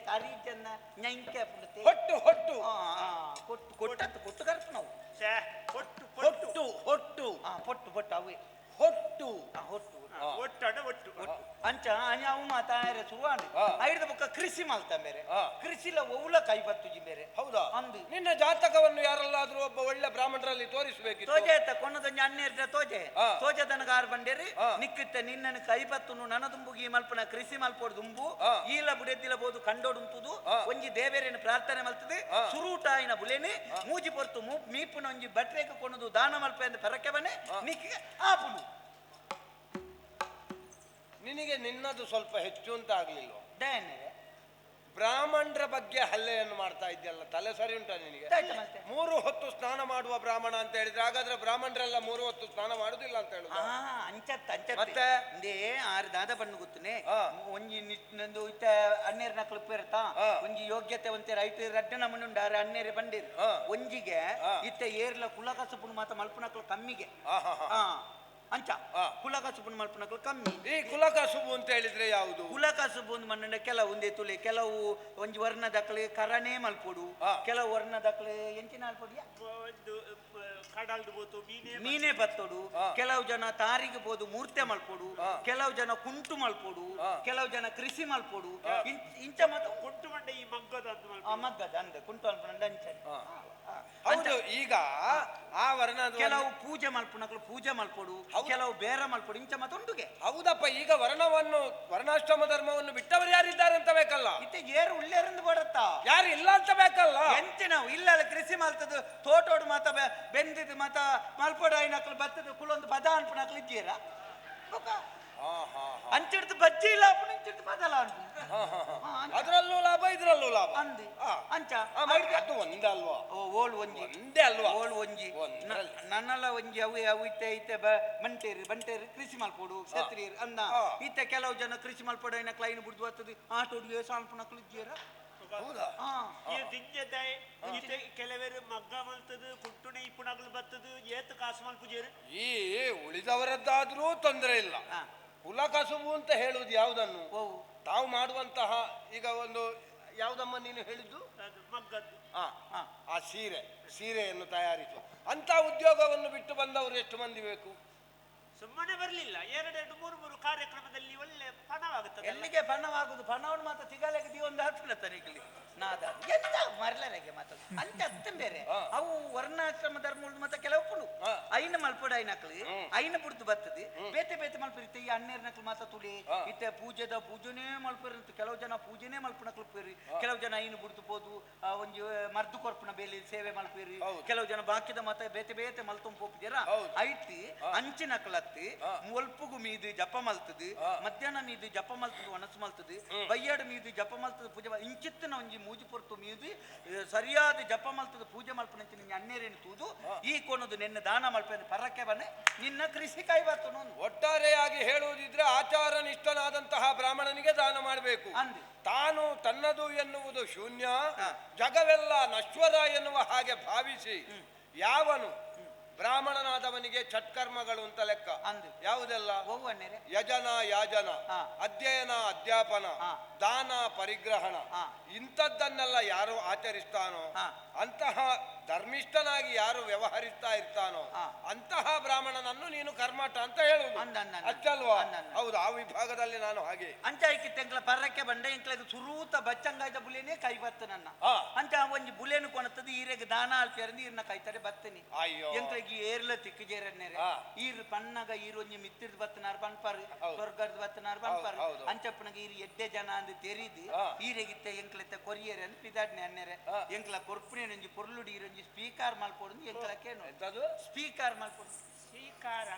ಕರೀದ್ಯನ್ನ ñಂಕೆ ಪುಡ್ತೆ ಹೊಟ್ಟು ಹೊಟ್ಟು ಕೊಟ್ಟು ಕೊಟ್ಟತ್ತು ಕೊಟ್ಟು ಕರ್ತು ನಾವು ಛೇ, ಒಟ್ಟು ಹೊಟ್ಟು ಹೊಟ್ಟು ಪೊಟ್ಟು ಪೊಟ್ಟು ಅವೇ ಹೊಟ್ಟು ಹೊಟ್ಟು ಒಟ್ಟಡ ಒಟ್ಟು ಅಂಚ ಅವು ಮಾತಾರೆ ಸುರುವಾಂಡ್ ಆ. ಐದ ಬೊಕ್ಕ ಕೃಷಿ ಮಾಲ್ತ ಬೇರೆ ಆ. ಕೃಷಿಲ ಒವ್ಲ ಕೈ ಬತ್ತುಜಿ ಬೇರೆ ಹೌದಾ ಅಂದು ನಿನ್ನ ಜಾತಕವನ್ನು ಯಾರಲ್ಲಾದ್ರೂ ಒಬ್ಬ ಒಳ್ಳೆ ಬ್ರಾಹ್ಮಣರಲ್ಲಿ ತೋರಿಸಬೇಕಿತ್ತು. ತೋಜೆ ಕೊನ್ನದೊಂಜಿ ಅನ್ನೇರ್ದ ತೋಜೆ ಆ. ತೋಜೆ ದನಗಾರ್ ಬಂಡೇರಿ ಆ. ನಿಕ್ಕಿತ್ತೆ ನಿನ್ನನ್ನು ಕೈ ಬತ್ತುನು ನನದುಂಬುಗಿ ಮಲ್ಪನ ಕೃಷಿ ಮಲ್ಪೋಡು ದುಂಬು ಆ. ಈಲ ಬುಡೆದ್ದಿಲ ಬೋದು ಕಂಡೋಡುಂತುದು ಆ. ಒಂಜಿ ದೇವೇರೇನು ಪ್ರಾರ್ಥನೆ ಮಲ್ತದೆ ಆ. ಸುರೂಟಾಯಿನ ಬುಲೆನೆ ಮೂಜಿ ಪೊರ್ತು ಮೀಪುನ ಒಂಜಿ ಬಟ್ರೇಕ ಕೊನದು ದಾನ ಮಲ್ಪೆ ಅಂತ ಪರಕೆ ಬನೆ ನಿಕ್ಕಿಗೆ ಆಪುನು ನಿನಗೆ ನಿನ್ನದು ಸ್ವಲ್ಪ ಹೆಚ್ಚು ಅಂತ ಆಗ್ಲಿಲ್ವ? ದಯನ್ನೇರೆ ಬ್ರಾಹ್ಮಣರ ಬಗ್ಗೆ ಹಲ್ಲೆಯನ್ನು ಮಾಡ್ತಾ ಇದ್ದಲ್ಲ, ತಲೆ ಸರಿ ಉಂಟಾ ನಿನಗೆ? ಆಯ್ತು ಮತ್ತೆ 3 ಹೊತ್ತು ಸ್ನಾನ ಮಾಡುವ ಬ್ರಾಹ್ಮಣ ಅಂತ ಹೇಳಿದ್ರೆ ಹಾಗಾದ್ರೆ ಬ್ರಾಹ್ಮಣರೆಲ್ಲ 3 ಹೊತ್ತು ಸ್ನಾನ ಮಾಡುದಿಲ್ಲ ಅಂತ ಹೇಳುದು? ಅಂಚತ್ ಅಂಚತ್ ಮತ್ತೆ? ಇಂದೇ ಆರು ದಾದ ಬಣ್ಣು ಗೊತ್ತುನೆ ಆ. ಒಂಜಿ ನಂದು ಇತ್ತ ಅನ್ನೇರ್ ನಕ್ಲು ಪೇರ್ತಾ ಆ. ಒಂಜಿ ಯೋಗ್ಯತೆ ಒಂತೆ ರೈತ ರಡ್ಡ ನಮ್ಮನುಂಡಾರ ಅನ್ನೇರಿ ಬಂದಿರು ಆ. ಒಂಜಿಗೆ ಆ. ಇತ್ತ ಏರ್ಲ ಕುಲಕಸುಪುನು ಮಾತ ಮಲ್ಪನಕ್ಲು ಕಮ್ಮಿಗೆ ಆಹಾಹಾ. ಅಂಚ ಆ. ಕುಲಕಸುಪುನು ಮಲ್ಪನಕ್ಲು ಕಮ್ಮಿ ಈ ಕುಲಕಸುಬು ಅಂತ ಹೇಳಿದ್ರೆ ಯಾವುದು? ಕುಲಕಸುಬು ಒಂದು ಮಣ್ಣ ಕೆಲವು ಒಂದೇ ತುಲೆ ಕೆಲವು ಒಂಜಿ ವರ್ಣದಕ್ಲೆ ಕರನೇ ಮಲ್ಪೊಡು ಆ. ಕೆಲವು ವರ್ಣದಕ್ಲೆ ಎಂಚಿನ ಮಲ್ಪೊಡಿಯ ಒಂದು ಕಡಲ್ದು ಬೋತು ಮೀನೇ ಬತ್ತೋಡು ಆ. ಕೆಲವು ಜನ ತಾರಿಗೆ ಬೋದು ಮೂರ್ತೆ ಮಲ್ಪೊಡು ಆ. ಕೆಲವು ಜನ ಕುಂಟು ಮಲ್ಪೊಡು ಆ. ಕೆಲವು ಜನ ಕೃಷಿ ಮಲ್ಪೊಡು ಇಂಚ ಮತ ಕೊಟ್ಟು ಮಂಡೆ ಈ ಮಗ್ಗದ ಅಂತ ಆ ಮಗ್ಗದ ಅಂದ ಕುಂಟು ಮಲ್ಪನ ಅಂಚನೆ ಆ. ಹೌದು. ಈಗ ಆ ವರ್ಣ ಕೆಲವು ಪೂಜೆ ಮಲ್ಪನಕ್ಲು ಪೂಜೆ ಮಲ್ಪೊಡು ಕೆಲವು ಬೇರೆ ಮಲ್ಪೊಡು ಇಂಚ ಮತ ಉಂಡುಗೆ ಹೌದಪ್ಪ. ಈಗ ವರ್ಣಾಶ್ರಮ ಧರ್ಮವನ್ನು ಬಿಟ್ಟವರು ಯಾರಿದ್ದಾರೆ ಅಂತ ಬೇಕಲ್ಲ? ಇತ್ತೆ ಏರು ಉಳ್ಳೇರಿಂದ ಬಡತ್ತಾ ಯಾರು ಇಲ್ಲ ಅಂತ ಬೇಕಲ್ಲ? ಎಂತ ನಾವು ಇಲ್ಲ ಕೃಷಿ ಮಲ್ತದ ತೋಟೋಡು ಮಾತ ಬೆಂದಿದ್ದು ಮಾತ ಮಲ್ಪೊಡು ಐನಕ್ಲು ಬತ್ತದ ಕುಲೊಂದು ಪದ ಅನ್ಪನಕ್ಲು ಇದ್ದೀರಾ ಅಂಚಿಡ್ದು ಬಜ್ಜಿ ಇಲ್ಲ ಅಪ್ಪನ ಇಂಚಿಡ್ದು ಬದಲ ಅನ್ಪು ಅದರಲ್ಲೂ ಲಾಭ ಇದ್ರಲ್ಲೂ ಲಾಭ ಅಂದಿ ಆ. ಅಂಚ ಅದು ಒಂದೇ ಅಲ್ವಾ? ಓಳು ಒಂಜಿ ಒಂದೇ ಅಲ್ವಾ? ಓಳು ಒಂಜಿ ಒಂದ್ರಲ್ಲಿ. ನನ್ನಲ್ಲ ಒಂಜಿ ಅವು ಅವು ಇತ್ತೆ ಬಂಟೇರಿ ಕೃಷಿ ಮಲ್ಪೋಡು ಕ್ಷತ್ರಿಯರು ಅಂದ ಆ. ಇತ್ತೆ ಕೆಲವು ಜನ ಕೃಷಿ ಮಲ್ಪೋಡು ಐನ ಕ್ಲೈನ್ ಬಿಡ್ದು ಬರ್ತದೆ ಆಟೋಡು ಸಾಲ್ಪನಕ್ಲು ಇದ್ದೀರಾ ಹೌದಾ? ಈ ದಿಂಜದಾಯ್ ಇತ್ತೆ ಕೆಲವರು ಮಗ್ಗ ಮಲ್ತದು ಕುಟ್ಟುನೆ ಇಪ್ಪುಣಗಳು ಬತ್ತದು ಏತು ಕಾಸು ಮಲ್ಪುಜೇರು ಈ ಉಳಿದವರದ್ದಾದ್ರೂ ತೊಂದರೆ ಇಲ್ಲ. ಹಾ. ಕುಲಕಸುಬು ಅಂತ ಹೇಳುವುದು ಯಾವುದನ್ನು? ಓ ತಾವು ಮಾಡುವಂತಹ ಈಗ ಒಂದು ಯಾವುದಮ್ಮ ನೀನು ಹೇಳಿದ್ದು? ಅದು ಮಗ್ಗದ್ದು ಆ, ಹಾ. ಆ ಸೀರೆಯನ್ನು ತಯಾರಿಸುವ ಅಂತ ಉದ್ಯೋಗವನ್ನು ಬಿಟ್ಟು ಬಂದವರು ಎಷ್ಟು ಮಂದಿ ಬೇಕು? ಸುಮ್ಮನೆ ಬರ್ಲಿಲ್ಲ. 2-3 ಕಾರ್ಯಕ್ರಮದಲ್ಲಿ ಒಳ್ಳೆ ಪಣವಾಗುತ್ತದೆ. ಎಲ್ಲಿಗೆ ಪಣವಾಗುದು ಪಣವನ್ನು ಮಾತ್ರ ಸಿಗಲೆಗದಿ ಒಂದು ಹತ್ತಿರ ತನಿಖಲಿ ನಾದ ಎಂತ ಮರಲರೆಗೆ ಮಾತ್ರ ಅಂತ ಅಷ್ಟೇ ಬೇರೆ ಆ. ಅವು ವರ್ಣಾಶ್ರಮ ಧರ್ಮ ಮತ್ತೆ ಕೆಲವು ಪುಡು ಆ. ಐನ ಮಲ್ಪಡ ಐನಕ್ಲಿ ಐನ ಬುಡ್ದು ಬರ್ತದೆ ಬೇತೆ ಬೇತೆ ಮಲ್ಪಿರುತ್ತೆ ಈ ಅನ್ನೇರ್ನಕ್ಲು ಮಾತ ತುಳಿ ಆ. ಇತ್ತೆ ಪೂಜೆನೇ ಮಲ್ಪಿರಂತ ಕೆಲವು ಜನ ಪೂಜೆನೇ ಮಲ್ಪನಕ್ಲು ಪೇರಿ ಕೆಲವು ಜನ ಐನು ಬುಡ್ದು ಬೋದು ಒಂಜಿ ಮರ್ದು ಕೊರ್ಪನ ಬೇಲಿ ಸೇವೆ ಮಲ್ಪೇರಿ ಹೌದು. ಕೆಲವು ಜನ ಬಾಕಿದ ಮತ ಬೇತೆ ಬೇತೆ ಮಲ್ತೊಂದು ಪೋಪಿದ್ದೀರ ಹೌದು. ಐತಿ ಅಂಚಿನಕ್ಲತ್ತಿ ಒಲ್ಪುಗು ಮೀದು ಜಪ ಮಲ್ತದು ಮಧ್ಯಾಹ್ನ ಮೀದು ಜಪ ಮಲ್ತದು ಒಣಸು ಮಲ್ತದು ಬಯ್ಯಾಡ ಮೀದು ಜಪ ಮಲ್ತದು ಪೂಜೆ ಇಂಚಿತ್ತಿನ ಒಂಜಿ ಮೂಜಿ ಪೊರ್ತು ಮೀದು ಸರಿಯಾದ ಜಪ ಮಲ್ತದ ಪೂಜೆ ಮಲ್ಪನ ನಿನ್ನ ಅನ್ನೇರೇನು ತೂದು ಈ ಕೊನದು ನಿನ್ನ ದಾನ ಮಲ್ಪದ ಪರಕ್ಕೆ ಬನ್ನೆ ನಿನ್ನ ಕೃಷಿ ಕೈ ಬರ್ತನು ಒಟ್ಟಾರೆಯಾಗಿ ಹೇಳುವುದಿದ್ರೆ ಆಚಾರನಿಷ್ಠನಾದಂತಹ ಬ್ರಾಹ್ಮಣನಿಗೆ ದಾನ ಮಾಡಬೇಕು. ಅಂದಿ ತಾನು ತನ್ನದು ಎನ್ನುವುದು ಶೂನ್ಯ, ಹಾ. ಜಗವೆಲ್ಲ ನಶ್ವರ ಎನ್ನುವ ಹಾಗೆ ಭಾವಿಸಿ ಯಾವನು ಬ್ರಾಹ್ಮಣನಾದವನಿಗೆ ಚಟ್ಕರ್ಮಗಳು ಅಂತ ಲೆಕ್ಕ. ಅಂದಿ ಯಾವುದೆಲ್ಲ? ಹೋಗು ಅಣ್ಣೇರೆ ಯಜನ ಯಾಜನ, ಹಾ. ಅಧ್ಯಯನ ಅಧ್ಯಾಪನ, ಹಾ. ದಾನ ಪರಿಗ್ರಹಣ, ಹಾ. ಇಂಥದ್ದನ್ನೆಲ್ಲ ಯಾರು ಆಚರಿಸ್ತಾನೋ ಹಾ. ಅಂತಹ ಧರ್ಮಿಷ್ಠನಾಗಿ ಯಾರು ವ್ಯವಹರಿಸ್ತಾ ಇರ್ತಾನೋ ಹಾ. ಅಂತಹ ಬ್ರಾಹ್ಮಣನನ್ನು ನೀನು ಕರ್ಮಠ ಅಂತ ಹೇಳುವುದು ಅಂದ ಅಚ್ಚಲ್ವಾ? ಅಂದ. ಹೌದು, ಆ ವಿಭಾಗದಲ್ಲಿ ನಾನು ಹಾಗೆ. ಅಂಚಾಯ್ಕಿ ತೆಂಕ್ಲ ಪರ್ರಕ್ಕೆ ಬಂಡೆ ಇಂಕ್ಲದು ಸುರೂತ ಬಚ್ಚಂಗಾಯ್ದ ಬುಲೆನೇ ಕೈ ಬತ್ತ ನನ್ನ ಹಾ. ಅಂಚ ಒಂಜಿ ಬುಲೆನು ಕೊನತದು ಈರೆಗೆ ದಾನ ಆಳ್ತಿಯರಂದು ಈರ್ನ ಕೈತಾರೆ ಬತ್ತನಿ ಅಯ್ಯೋ. ಎಂಕ್ಲೆಗಿ ಏರ್ಲ ತಿಕ್ಕಜೇರನ್ನೇರೆ ಹಾ. ಈರ್ ಪನ್ನಗ ಈರ್ ಒಂಜಿ ಮಿತ್ತಿರ್ದು ಬತ್ತನಾರ್ ಬನ್ಪಾರು ಹೌದು. ಸ್ವರ್ಗದ ಬತ್ತನಾರ್ ಬನ್ಪಾರು ಹೌದು. ಅಂಚಪ್ಪನಗ ಈರ್ ಎಡ್ಡೆ ಜನ ಅಂದು ತೆರೀದು ಹಾ. ಈರೆಗಿತ್ತೆ ಎಂಕ್ಲೆತ್ತ ಕೊರಿಯರ್ ಅಂತ ಪಿದಾಡ್ನೆ ಅನ್ನೇರೆ ಹಾ. ಎಂಕ್ಲ ಕೊರ್ಪುನೆ ಒಂಜಿ ಪೊರ್ಲುಡಿ ಈರೊಂಜಿ ಸ್ಪೀಕರ್ ಮಲ್ಪೊಡು ಎಂಕ್ಲ ಕೇನು ಎಂತದು? ಸ್ಪೀಕರ್ ಮಲ್ಪೊಡು ಸ್ವೀಕಾರ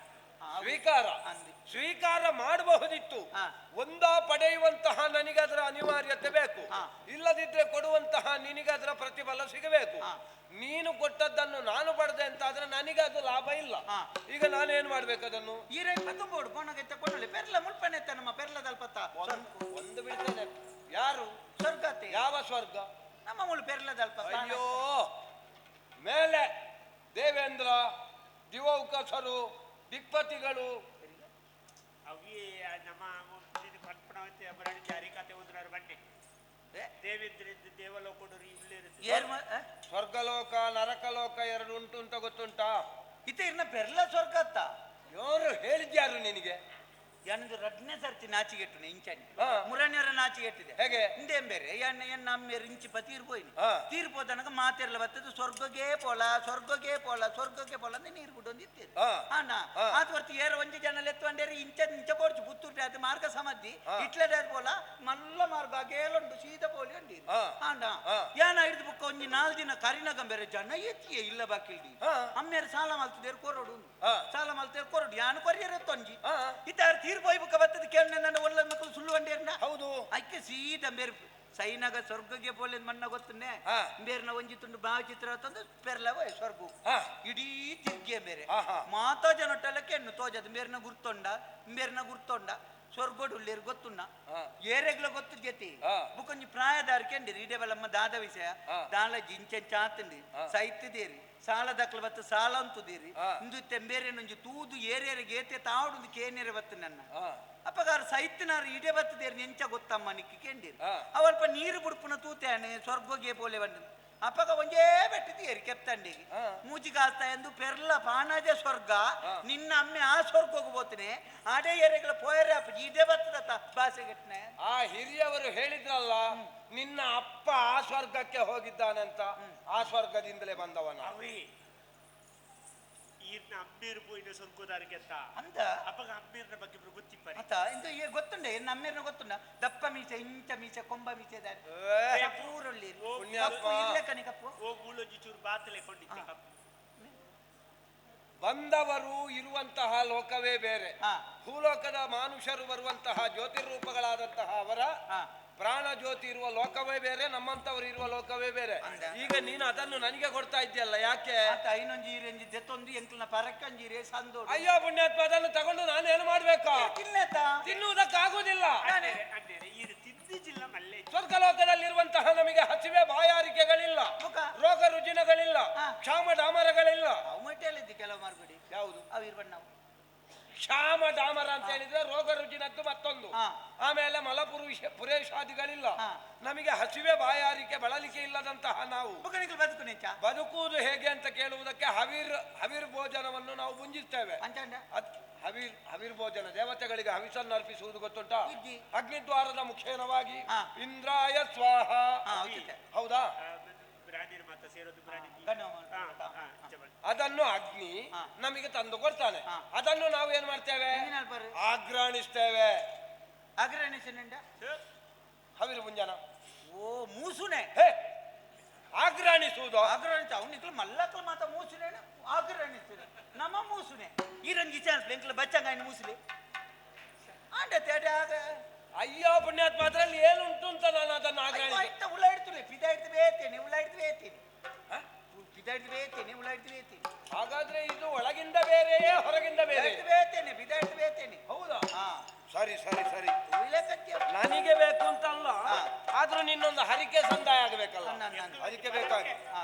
ಸ್ವೀಕಾರ ಅಂದಿ ಸ್ವೀಕಾರ ಮಾಡಬಹುದಿತ್ತು. ಹಾ. ಒಂದ ಪಡೆಯುವಂತಹ ನನಗದರ ಅನಿವಾರ್ಯತೆ ಬೇಕು, ಹಾ. ಇಲ್ಲದಿದ್ರೆ ಕೊಡುವಂತಹ ನಿನಗದರ ಪ್ರತಿಫಲ ಸಿಗಬೇಕು. ಹಾ. ನೀನು ಕೊಟ್ಟದ್ದನ್ನು ನಾನು ಪಡೆದೆ ಅಂತ ಆದ್ರೆ ನನಗೆ ಅದು ಲಾಭ ಇಲ್ಲ. ಹಾ. ಈಗ ನಾನೇನ್ ಮಾಡ್ಬೇಕು ಅದನ್ನು? ಈರೆ ತುಂಬೋಡು ಕೊನಗೈತೆ ಕೊನಲಿ ಪೆರ್ಲ ಮುಲ್ಪನೆತ್ತ ನಮ್ಮ ಪೆರ್ಲದಲ್ಪತ್ತ ಒಂದು ಬಿಡ್ತೇನೆ. ಯಾರು? ಸ್ವರ್ಗತೆ ಯಾವ ಸ್ವರ್ಗ? ನಮ್ಮ ಮುಳು ಪೆರ್ಲದಲ್ಪ ಅಯ್ಯೋ, ಮೇಲೆ ದೇವೇಂದ್ರ, ದಿವೌಕಸರು, ದಿಕ್ಪತಿಗಳು ಅವಿ ನಮ್ಮ ಕಲ್ಪನಾವತಿ ಅಬರಾಣಿ ಜಾರಿ ಕತೆ ಓದಿನಾರು ಬನ್ನಿ ದೇವೇಂದ್ರಿಂದ ದೇವಲೋಕಡೂರು ಇಲ್ಲೇ ಇರುತ್ತೆ ಸ್ವರ್ಗಲೋಕ ನರಕಲೋಕ ಎರಡು ಉಂಟು ಅಂತ ಗೊತ್ತುಂಟಾ? ಇತ್ತೆ ಇನ್ನ ಪೆರ್ಲ ಸ್ವರ್ಗ ಅತ್ತ ಯಾರು ಹೇಳಿದ್ಯಾರು ನಿನಗೆ? ಎನ್ನದು ರಡ್ನೆ ಸರ್ತಿ ನಾಚಿಗೆಟ್ಟು ಇಂಚನಿ ಹಾ. ಮುರಣ್ಯರ ನಾಚಿಗೆಟ್ಟಿದೆ ಹೇಗೆ? ಇಂದೇಂ ಬೇರೆ ಎನ್ನ ಅಮ್ಮೇರು ಇಂಚಿ ತೀರ್ಪೋಯ್ನಿ ಹಾ. ತೀರ್ಪೋದನಗ ಮಾತೆರ್ಲ ಬರ್ತದೆ ಸ್ವರ್ಗಗೆ ಪೋಲ ಸ್ವರ್ಗಗೆ ಪೋಲ ಸ್ವರ್ಗಗೆ ಪೋಲ ಅಂದ್ರೆ ನೀರು ಬಿಡೊಂದು ಇತ್ತೇನೆ ಹಾ. ಅಣ್ಣ ಹಾ. ಆತ್ ವರ್ತಿ ಏರ ಒಂಜಿ ಜನ ಎತ್ತುವಂಡೇರಿ ಇಂಚ ಪೋಡ್ಚು ಪುತ್ತೂರು ಅದು ಮಾರ್ಗ ಸಮದ್ದಿ ಹಾ. ಇಟ್ಲಡೆ ಪೋಲ ಮಲ್ಲ ಮಾರ್ಗ ಗೇಲುಂಡು ಸೀದ ಪೋಲಿ ಅಂಡೀರು ಹಾ. ಅಣ್ಣ ಹಾ. ಯಾನ ಹಿಡಿದು ಬುಕ್ಕ ಒಂಜಿ 4 ದಿನ ಕರಿನಗ ಬೇರೆ ಜನ ಎತ್ತಿಯೇ ಇಲ್ಲ ಬಾಕಿಲ್ಡಿ ಹಾ. ಅಮ್ಮೇರು ಸಾಲ ಮಲ್ತಿದೇರು ಕೊರಡು ಹಾ. ಸಾಲ ಮಲ್ತಿದೇರು ಕೊರಡು ಯಾನು ಕೊರಿಯರ ತೊಂಜಿ ಹಾ. ಇತ್ತಾರ ತೀರ್ಪೋಯ್ ಬುಕ್ಕ ಬರ್ತದೆ ಕೇಳ ಒಳ್ಳ ಮಕ್ಕಳು ಸುಳ್ಳು ಅಂಡೇರ್ನ ಹೌದು. ಅಕ್ಕೆ ಸೀದಾ ಬೇರೆ ಸೈನಾಗ ಸ್ವರ್ಗಕ್ಕೆ ಪೋಲೆ ಮಣ್ಣ ಗೊತ್ತನ್ನೇ ಹಾ. ಬೇರೆನ ಒಂಜಿ ತುಂಡು ಭಾವಚಿತ್ರ ತಂದು ಪೆರ್ಲವ ಸ್ವರ್ಗ ಹಾ. ಇಡೀ ತಿರ್ಗೆ ಬೇರೆ ಹಾ, ಹಾ. ಮಾತಾ ಜನೊಟ್ಟೆಲ್ಲಕ್ಕೆ ಹೆಣ್ಣು ತೋಜದ ಬೇರೆನ ಗುರ್ತೊಂಡ ಸ್ವರ್ಗೋಡುಳ್ಳೇರು ಗೊತ್ತುನ್ನ ಹಾ. ಏರೆಗ್ಲ ಗೊತ್ತು ಜತಿ ಹಾ. ಬುಕೊಂಜಿ ಪ್ರಾಯದಾರ್ಕೆಂಡಿ ರೀಡೆಬಲಮ್ಮ ದಾದ ವಿಷಯ ಹಾ. ದಾಳ ಜಿಂಚೆ ಚಾತಂಡಿ ಹಾ. ಸೈತಿದೇರಿ ಸಾಲ ದಕ್ಲ ಬತ್ತ ಸಾಲ ಅಂತುದೀರಿ ಹಾ. ಇಂದು ತೆಂಬೇರೆನೊಂಜಿ ತೂದು ಏರಿಯರಿಗೆ ಏತೆ ತಾವಡುಂದು ಕೇನೇರೆ ಬತ್ತು ನನ್ನ ಹಾ. ಅಪ್ಪಗಾರ ಸೈತಿನಾರು ಇಡೆ ಬತ್ತದೇರು ನೆಂಚ ಗೊತ್ತಮ್ಮ ನಿಕ್ಕಿ ಕೆಂಡಿರು ಹಾ. ಅವಲ್ಪ ನೀರು ಬುಡ್ಪುನ ತೂತಾನೆ ಸ್ವರ್ಗೋಗೆ ಪೋಲೆ ಬಂದು ಅಪ್ಪಗ ಒಂಜೇ ಬೆಟ್ಟಿದ್ದೀರಿ ಕೆಪ್ತಂಡಿಗೆ ಹಾ. ಮೂಜಿಗಾಸ್ತ ಎಂದು ಪೆರ್ಲ ಪಾಣಾಜೆ ಸ್ವರ್ಗ ಹಾ. ನಿನ್ನ ಅಮ್ಮೆ ಆ ಸ್ವರ್ಗಕ್ಕೆ ಹೋಗ್ತೀನಿ ಆಡೇ ಎರೆಗಳ ಪೋಯರೆ ಅಪ್ಪ ಇಡೆ ಬತ್ತದತ್ತ ಭಾಷೆಗೆಟ್ನೆ ಆ ಹಿರಿಯವರು ಹೇಳಿದ್ರಲ್ಲ, ನಿನ್ನ ಅಪ್ಪ ಆ ಸ್ವರ್ಗಕ್ಕೆ ಹೋಗಿದ್ದಾನಂತ. ಆ ಸ್ವರ್ಗದಿಂದಲೇ ಬಂದವನ. ಅವಿ ಈರ್ನ ಅಮ್ಮೀರು ಪೋಯಿನ ಸ್ವರ್ಗೋದಾರಿಗೆ ಅಂತ ಅಂತ ಅಪ್ಪಗ ಅಮ್ಮೀರ್ನ ಬಗ್ಗೆ ಗೊತ್ತಿಪ್ಪರಿ ಅತ್ತ ಇಂದು ಈಗ ಗೊತ್ತುಂಡ ಎನ್ನ ಅಮ್ಮೇರ್ನ ಗೊತ್ತುಂಡ ದಪ್ಪ ಮೀಸೆ ಇಂಚ ಮೀಸೆ ಕೊಂಬ ಮೀಸೆ ಪೂರೊಳ್ಳಿ ಪುಣ್ಯಾತ್ಮ. ಇಲ್ಲೇ ಕನಿಕಪ್ಪು ಓ ಮೂಲೊಂಜಿ ಚೂರು ಬಾತಲೆ ಕೊಂಡಿದ್ದೆ ಹಾ. ಬಂದವರು ಇರುವಂತಹ ಲೋಕವೇ ಬೇರೆ. ಹಾ. ಭೂಲೋಕದ ಮಾನುಷರು ಬರುವಂತಹ ಜ್ಯೋತಿರ್ರೂಪಗಳಾದಂತಹ ಅವರ ಹಾ. ಪ್ರಾಣ ಜ್ಯೋತಿ ಇರುವ ಲೋಕವೇ ಬೇರೆ, ನಮ್ಮಂತವರು ಇರುವ ಲೋಕವೇ ಬೇರೆ. ಅಂದ. ಈಗ ನೀನು ಅದನ್ನು ನನಗೆ ಕೊಡ್ತಾ ಇದ್ದೀಯಲ್ಲ, ಯಾಕೆ? ಆತ ಐನೊಂಜೀರಿ ಎಂಜಿ ದೆತ್ತೊಂದು ಎಂಕ್ಲನ ಪರಕ್ಕಂಜೀರಿ ಸಂದೋಡು ಅಯ್ಯೋ ಪುಣ್ಯಾತ್ಮ, ಅದನ್ನು ತಗೊಂಡು ನಾನು ಏನು ಮಾಡ್ಬೇಕಾ? ತಿನ್ನೇತ ತಿನ್ನುವುದಕ್ಕಾಗುವುದಿಲ್ಲ. ಅಂದ್ರೆ ಇದು ತಿದ್ದಿಜಿಲ್ಲ ಮಲ್ಲೆ ಸ್ವರ್ಗಲೋಕದಲ್ಲಿರುವಂತಹ ನಮಗೆ ಹಸಿವೆ ಬಾಯಾರಿಕೆಗಳಿಲ್ಲ, ಮುಖ ರೋಗ ರುಜಿನಗಳಿಲ್ಲ, ಹಾ. ಕ್ಷಾಮ ಡಾಮರಗಳಿಲ್ಲ. ಅವು ಮಟ್ಟಿಯಲ್ಲಿದ್ದು ಕೆಲವು ಮಾರ್ಬಿಡಿ ಯಾವುದು? ಅವು ಇರ್ಬಣ್ಣ ನಾವು ಕ್ಷಾಮ ಡಾಮರ ಅಂತ ಹೇಳಿದ್ರೆ ರೋಗ ರುಜಿನದ್ದು ಮತ್ತೊಂದು. ಹಾ. ಆಮೇಲೆ ಪುರೇಶಾದಿಗಳಿಲ್ಲ. ಹಾ. ನಮಗೆ ಹಸಿವೆ ಬಾಯಾರಿಕೆ ಬಳಲಿಕೆ ಇಲ್ಲದಂತಹ ನಾವು ಬುಕ್ಕಣಿಗಳು ಬದುಕು ನೆಂಚ ಬದುಕುವುದು ಹೇಗೆ ಅಂತ ಕೇಳುವುದಕ್ಕೆ ಹವಿರ್ ಭೋಜನವನ್ನು ನಾವು ಮುಂಜಿಸ್ತೇವೆ. ಅಂಚಂಡ ಹವಿರ್ ಭೋಜನ ದೇವತೆಗಳಿಗೆ ಹವಿಸನ್ನು ಅರ್ಪಿಸುವುದು ಗೊತ್ತುಂಟಾ? ಇಜ್ಜಿ. ಅಗ್ನಿದ್ವಾರದ ಮುಖೇನವಾಗಿ ಹಾ. ಇಂದ್ರಾಯ ಸ್ವಾಹ. ಹಾ, ಹೌದು. ಹೌದಾ? ಬ್ರಾಂಡಿನ ಮಾತ ಸೇರೋದು ಬ್ರಾಂಡಿ ಗಣ್ಯ ಅದನ್ನು ಅಗ್ನಿ ಹಾ. ನಮಗೆ ತಂದು ಕೊಡ್ತಾನೆ. ಹಾ. ಅದನ್ನು ನಾವು ಏನ್ ಮಾಡ್ತೇವೆ? ಬರ್ರಿ ಆಗ್ರಾಣಿಸ್ತೇವೆ. ಅಗ್ರಣಿಸನಿಂದ ಹವಿರು ಮುಂಜಾನ ಓ ಮೂಸುನೆ ಹೇ ಆಗ್ರಾಣಿಸುವುದು. ಅಗ್ರಣಿತ ಅವ್ನಿಕ್ಲು ಮಲ್ಲಕ್ಲು ಮಾತ ಮೂಸುನೇನ ಅಗ್ರಣಿಸುನೆ ನಮ್ಮ ಮೂಸುನೆ ಈ ರಂಗಿ ಚಾನ್ಸ್ ಬೆಂಕ್ಲ ಬಚ್ಚಂಗಾಯಿನ ಮೂಸುಲಿ ಆಂಡೆ ತೇಡೆ ಆಗ ಅಯ್ಯೋ ಪುಣ್ಯಾತ್ಮ, ಅದರಲ್ಲಿ ಏನುಂಟು ಅಂತ ನಾನು ಅದನ್ನು ಆಗ್ರಾಣಿ ಆಯ್ತ ಉಳ ಇಡ್ತುಲೆ ಪಿದ ಹಿಡ್ದು ಬೇತೇನೆ ಉಳ ಹಿಡ್ದು ಬೇತೇನೆ ಪಿದ ಹಿಡ್ದು ಬೇತೇನೆ ಉಳ ಹಿಡ್ದು ಬೇತೇನೆ. ಹಾಗಾದ್ರೆ ಇದು ಒಳಗಿಂದ ಬೇರೆಯೇ ಹೊರಗಿಂದ ಬೇರೆ? ಹಿಡ್ದು ಬೇತೇನೆ ಪಿದ ಹಿಡ್ದು ಬೇತೇನೆ. ಹೌದಾ? ಹಾ ಸರಿ ಸರಿ ಸರಿ. ಉಯಿಲೆ ಕತ್ತಿ ನನಗೆ ಬೇಕು ಅಂತ ಅಲ್ಲ, ಹಾ. ಆದ್ರೂ ನಿನ್ನೊಂದು ಹರಿಕೆ ಸಂದಾಯ ಆಗಬೇಕಲ್ಲ. ನನ್ನ ಹರಿಕೆ ಬೇಕಾಗಿ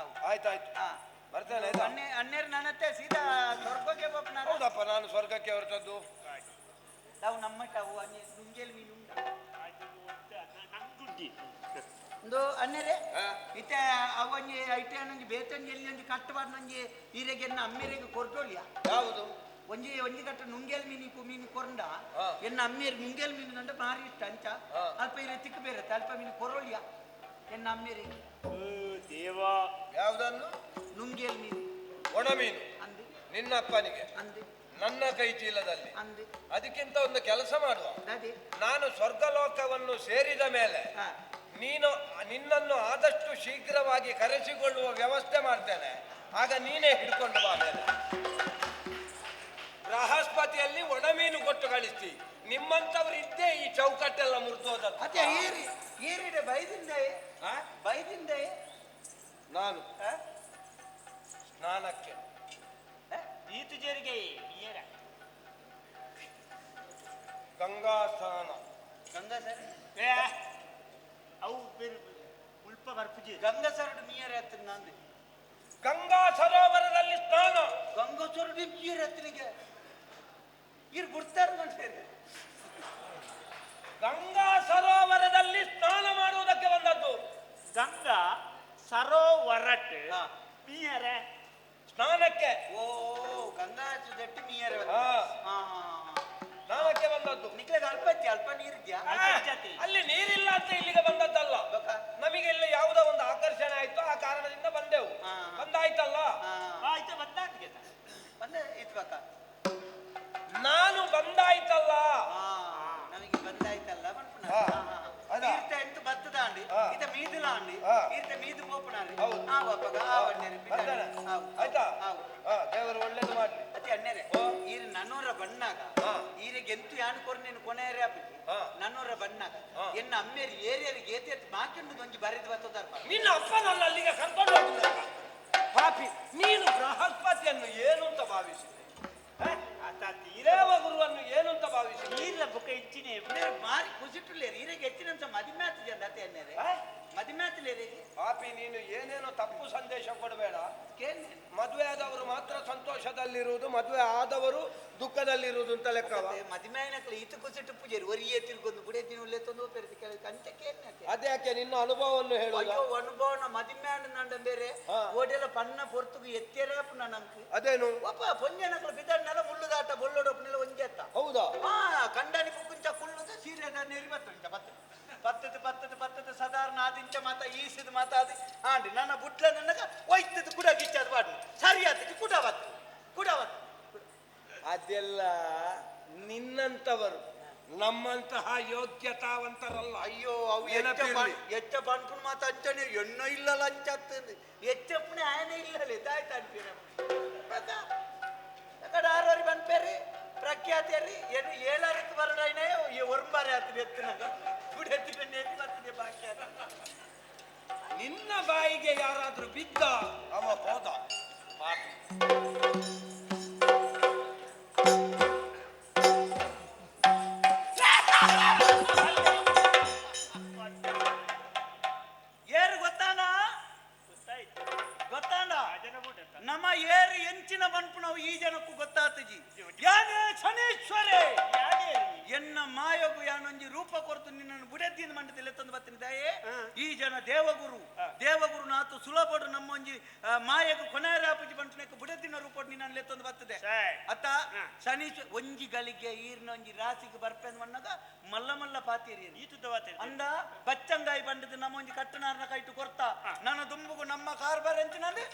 ಆಯ್ತಾಯ್ತು ಹಾ ಬರ್ತೇನೆ. ಆಯ್ತಾ? ಅನ್ನೇರು ನನ್ನತ್ತೆ ಸೀದಾ ಸ್ವರ್ಗಕ್ಕೆ ಹೋಗ್ನಾರ ಹೌದಪ್ಪ, ನಾನು ಸ್ವರ್ಗಕ್ಕೆ ಹೊರಟದ್ದು. ನಾವು ನಮ್ಮ ಅವು ಅನ್ನೆ ನುಂಗೇಲ್ ಮೀನು ನಂಗುಂಡಿ ಒಂದು ಅನ್ನೆರೆ ಹಾ. ಇತ್ತೆ ಅವನ್ಗೆ ಐಟೆ ನಂಗೆ ಬೇತಂಗೆ ಎಲ್ಲಿ ಒಂಜಿ ಕಟ್ಟಬಾರ್ದು ನಂಗೆ ಈರೆಗೆನ್ನ ಅಮ್ಮೇರೆಗೆ ಕೊರ್ಟೋಳಿಯ ಯಾವುದು? ಒಂಜಿ ಕಟ್ಟ ನುಂಗೇಲ್ ಮೀನು ಕೊರಂಡ ಹಾ. ಎನ್ನ ಅಮ್ಮೇರು ನುಂಗೇಲ್ ಮೀನು ಕಂಡ ಭಾರಿ ಇಷ್ಟ ಅಂಚ ಹಾ. ಅಲ್ಪ ಇರೆ ತಿಕ್ಕ ಬೇರೆ ಅಲ್ಪ ಮೀನು ಕೊರೋಳಿಯ ಎನ್ನ ಅಮ್ಮೇರಿಗೆ ದೇವಾ ಯಾವುದನ್ನು? ನುಂಗೇಲ್ ಮೀನು ಒಣ ಮೀನು ಅಂದೆ ನಿನ್ನಪ್ಪನಿಗೆ, ಅಂದೆ ನನ್ನ ಕೈ ಚೀಲದಲ್ಲಿ. ಅಂದೆ ಅದಕ್ಕಿಂತ ಒಂದು ಕೆಲಸ ಮಾಡುವ. ಅದೇ ನಾನು ಸ್ವರ್ಗಲೋಕವನ್ನು ಸೇರಿದ ಮೇಲೆ ಹಾ ನಿನ್ನನ್ನು ಆದಷ್ಟು ಶೀಘ್ರವಾಗಿ ಕರೆಸಿಕೊಳ್ಳುವ ವ್ಯವಸ್ಥೆ ಮಾಡ್ತೇನೆ. ಆಗ ನೀನೇ ಹಿಡ್ಕೊಂಡು ಬಾ ಮೇಲೆ. ಬೃಹಸ್ಪತಿಯಲ್ಲಿ ಒಣ ಮೀನು ಕೊಟ್ಟು ಕಳಿಸ್ತಿ. ನಿಮ್ಮಂತವ್ರು ಇದ್ದೇ ಈ ಚೌಕಟ್ಟೆಲ್ಲ ಮುರಿದೋದದ್ದು. ಅದೇ ಈರಿಡೆ ಬೈದಿಂದೆ ಬೈದಿಂದೆ ನಾನು ಸ್ನಾನಕ್ಕೆ ನೀತು ಜರಿಗೆ ನೀರ ಗಂಗಾ ಸ್ನಾನ. ಗಂಗಾ ಸರ್ ಅವು ಬೇರೆ ಉಲ್ಪ ಬರ್ಪುಜಿ ಗಂಗಾ ಸರಡು ನೀರ ಹತ್ತಿರ ನಂದು ಗಂಗಾ ಸರೋವರದಲ್ಲಿ ಸ್ನಾನ. ಗಂಗಾ ಸರಡು ನೀರ ಹತ್ತಿರಿಗೆ ಇರ್ ಬಿಡ್ತಾರ ಮನುಷ್ಯರು. ಗಂಗಾ ಸರೋವರದಲ್ಲಿ ಸ್ನಾನ ಮಾಡುವುದಕ್ಕೆ ಬಂದದ್ದು. ಗಂಗಾ ಸರೋವರಟ್ ಹಾ. ಮೀಯರೆ ಸ್ನಾನಕ್ಕೆ. ಓ ಗಂಗಾ ಜಟ್ಟಿ ಮೀಯರ ಹಾ. ಸ್ನಾನಕ್ಕೆ ಬಂದದ್ದು. ನಿಕ್ಲೆಗೆ ಅಲ್ಪ ನೀರಿದ್ಯಾ? ಅಲ್ಲಿ ನೀರಿಲ್ಲ ಅಂತ ಇಲ್ಲಿಗೆ ಬಂದದ್ದಲ್ಲ. ನಮಗೆ ಇಲ್ಲಿ ಯಾವುದೋ ಒಂದು ಆಕರ್ಷಣೆ ಆಯ್ತು, ಆ ಕಾರಣದಿಂದ ಬಂದೆವು. ಬಂದಾಯ್ತಲ್ಲ. ಆಯ್ತು ಬಂದಾಟಿಗೆ ಬಂದೆ ಇತ್ಬೇಕ. ನಾನು ಬಂದಾಯ್ತಲ್ಲ. ನಮಗೆ ಬಂದಾಯ್ತಲ್ಲ ಬನ್ಪುನ. ಹಾ. ಅದಾ? ಈರ್ತ ಎಂಟು ಬತ್ತದ ಆಂಡಿ ಇತ ಮೀದುಲ ಆಂಡಿ ಈರ್ತ ಮೀದು ಪೋಪುನಾರಿ ಹೌದು. ಆವಪ್ಪಗ ಆವಣ್ಣೆರೆ ಬರ್ತಾನೆ. ಆಯ್ತಾ? ದೇವರು ಒಳ್ಳೇದು ಮಾಡ್ಲಿ. ಅತಿ ಅಣ್ಣೆರೆ ಈರು ನನ್ನೂರ ಬಣ್ಣಾಗ ಈರಿಗೆ ಎಂತು ಯಾನು ಕೊರ ನೀನು ಕೊನೆಯರೆ ಆಪಿಟ್ಟು ನನ್ನೂರ ಬಣ್ಣಾಗ ಎನ್ನ ಅಮ್ಮೇರಿ ಏರಿಯರಿಗೆ ಏತಿ ಎತ್ತು ಮಾಕಿಂಡು ಒಂಜಿ ಬರಿದು ಬರ್ತದಾರ. ನಿನ್ನ ಅಪ್ಪನಲ್ಲ ಅಲ್ಲಿಗೆ ಕರ್ಕೊಂಡು ಹೋಗುದ ಪಾಪಿ. ನೀನು ಬೃಹಸ್ಪತಿಯನ್ನು ಏನು ಅಂತ ಭಾವಿಸಿದೆ? ದೇವಗುರುವನ್ನು ಏನು ಅಂತ ಭಾವಿಸಿದೆ? ನೀರ್ಲ ಬುಕ್ಕ ಹೆಚ್ಚಿನೇ ಮಾರಿ ಕುಸಿಟ್ಟುಲೇರಿ ಈರಿಗೆ ಹೆಚ್ಚಿನಂತ ಮದಿಮ್ಯಾತ್ ಜನ ಅತಿ ಅಣ್ಣೆರೆ ಮದಿಮ್ಯಾತ್ಲೇರಿಗೆ. ಪಾಪಿ ನೀನು ಏನೇನೋ ತಪ್ಪು ಸಂದೇಶ ಕೊಡಬೇಡ. ಕೇಳಿ ಮದುವೆ ಆದವರು ಮಾತ್ರ ಸಂತೋಷದಲ್ಲಿರುವುದು, ಮದುವೆ ಆದವರು ದುಃಖದಲ್ಲಿರುವುದು ಅಂತ ಲೆಕ್ಕವ. ಮದಿಮೆನಕ್ಲ ಈತ ಕುಸಿಟ್ಟು ಪೂಜಾರಿ ಒರಿಯೇ ತಿರ್ಗೊಂದು ಬುಡೇ ದಿನ ತಂದು ಹೋಗ್ತಾರೆ ಕೇಳಿ ಕಂಚಕ್ಕೆ. ಅದ್ಯಾಕೆ ನಿನ್ನ ಅನುಭವವನ್ನು ಹೇಳು. ಅಯ್ಯೋ ಅನುಭವನ ಮದಿಮ್ಯಾಂಡ ನಂಡ ಬೇರೆ ಓಡೆಲ್ಲ ಪನ್ನ ಪೊರ್ತುಗು ಎತ್ತೇರಾಪು ನನಂಕು ಅದೇನು ಒಪ್ಪ ಪೊಂಜನಕ್ಲ ಬಿದ್ದನ್ನೆಲ್ಲ ಮುಳ್ಳುದಾಟ ಬೊಳ್ಳೋಡಪ್ಪನೆಲ್ಲ ಒಂಜೆತ್ತ. ಹೌದಾ? ಕಂಡನಿ ಕುಕ್ಕುಂಚ ಕುಳ್ಳುದ ಸೀರೆ ನೆರಿ ಬತ್ತಂಚ ಪತ್ತದ ಸಾಧಾರಣ ಆದಿಂಚ ಮಾತ ಈಸಿದ ಮಾತಾದಿ ಆಂಡಿ ನನ್ನ ಬುಟ್ಲ ನನಗ ಒಯ್ತದ ಕುಡ ಗಿಚ್ಚದ ಬಾಡಿ ಸರಿ ಆತಕ್ಕೆ ಕುಡವತ್ತು. ಅದೆಲ್ಲ ನಿನ್ನಂತವರು, ನಮ್ಮಂತಹ ಯೋಗ್ಯತಾವಂತರಲ್ಲ. ಅಯ್ಯೋ ಅವು ನೆನಪಿರ್ಲಿ. ಎಚ್ಚ ಬನ್ಪುನ್ ಮಾತ ಅಂಚನೆ ಎಣ್ಣೆ ಇಲ್ಲಲ್ಲ ಅಂಚತ್ತಂದು ಎಚ್ಚಪ್ಪನೆ ಆಯನೆ ಇಲ್ಲಲೆ ದಾಯ್ತ ಅನ್ಪೀರ ಕಡೆ ಆರೋರಿ ಬನ್ಪೇರಿ ಪ್ರಖ್ಯಾತಿಯರಿ ಏನು ಏಳಾರಕ್ಕೆ ಬರಡಾಯ್ನೆ ಈ ಒರಂಬಾರಿ ಆತದೆ ಎತ್ತಿನಾಗ ಗುಡೆತ್ತಿನ ನೆರಿ ಬರ್ತದೆ ಬಾಕಿ. ನಿನ್ನ ಬಾಯಿಗೆ ಯಾರಾದ್ರೂ ಬಿದ್ದ ಅವ ಹೋದ ಪಾಪಿ. ಏರು ಗೊತ್ತಾನ ನಮ್ಮ ಏರು ಎಂಚಿನ ಬನ್ಪು ನಾವು ಈ ಜನಕ್ಕೂ ಗೊತ್ತಾತಜಿ ಯಾನೇ ಶನೇಶ್ವರೇ ಎನ್ನ ಮಾಯಗು ಯಾನೊಂಜಿ ರೂಪ ಕೊರತು ನಿನ್ನನ್ನು ಬುಡೆತ್ತಿನ ಮಂಡದಲ್ಲಿ ತಂದು ಬರ್ತೀನಿ ದಯೆ. ಈ ಜನ ದೇವಗುರು ನಾತು ಸುಲಭಡು ನಮ್ಮ ಒಂಜಿ ಮಾಯಗು ಕೊನೆಯರಾಪಜಿ ಬಂಟನಕ್ಕೆ ಬುಡೆತ್ತಿನ ರೂಪ ನಿನ್ನನ್ನು ತಂದು ಬರ್ತದೆ ಅತ್ತ ಶನೀಶ್ವರ ಒಂಜಿ ಗಳಿಗೆ ಈರ್ನ ಒಂಜಿ ರಾಸಿಗೆ ಬರ್ಪೆಂದು ಮಣ್ಣಾಗ ಮಲ್ಲ ಪಾತೀರಿ ಅಂದ ಬಚ್ಚಂಗಾಯಿ ಬಂಡದ ನಮ್ಮ ಒಂಜಿ ಕಟ್ಟನಾರ್ನ ಕೈಟು ಕೊರ್ತ ನನ್ನ ದುಂಬುಗು ನಮ್ಮ ಕಾರ್ಬಾರ್ ಎಂಚಿನಂದ್ರೆ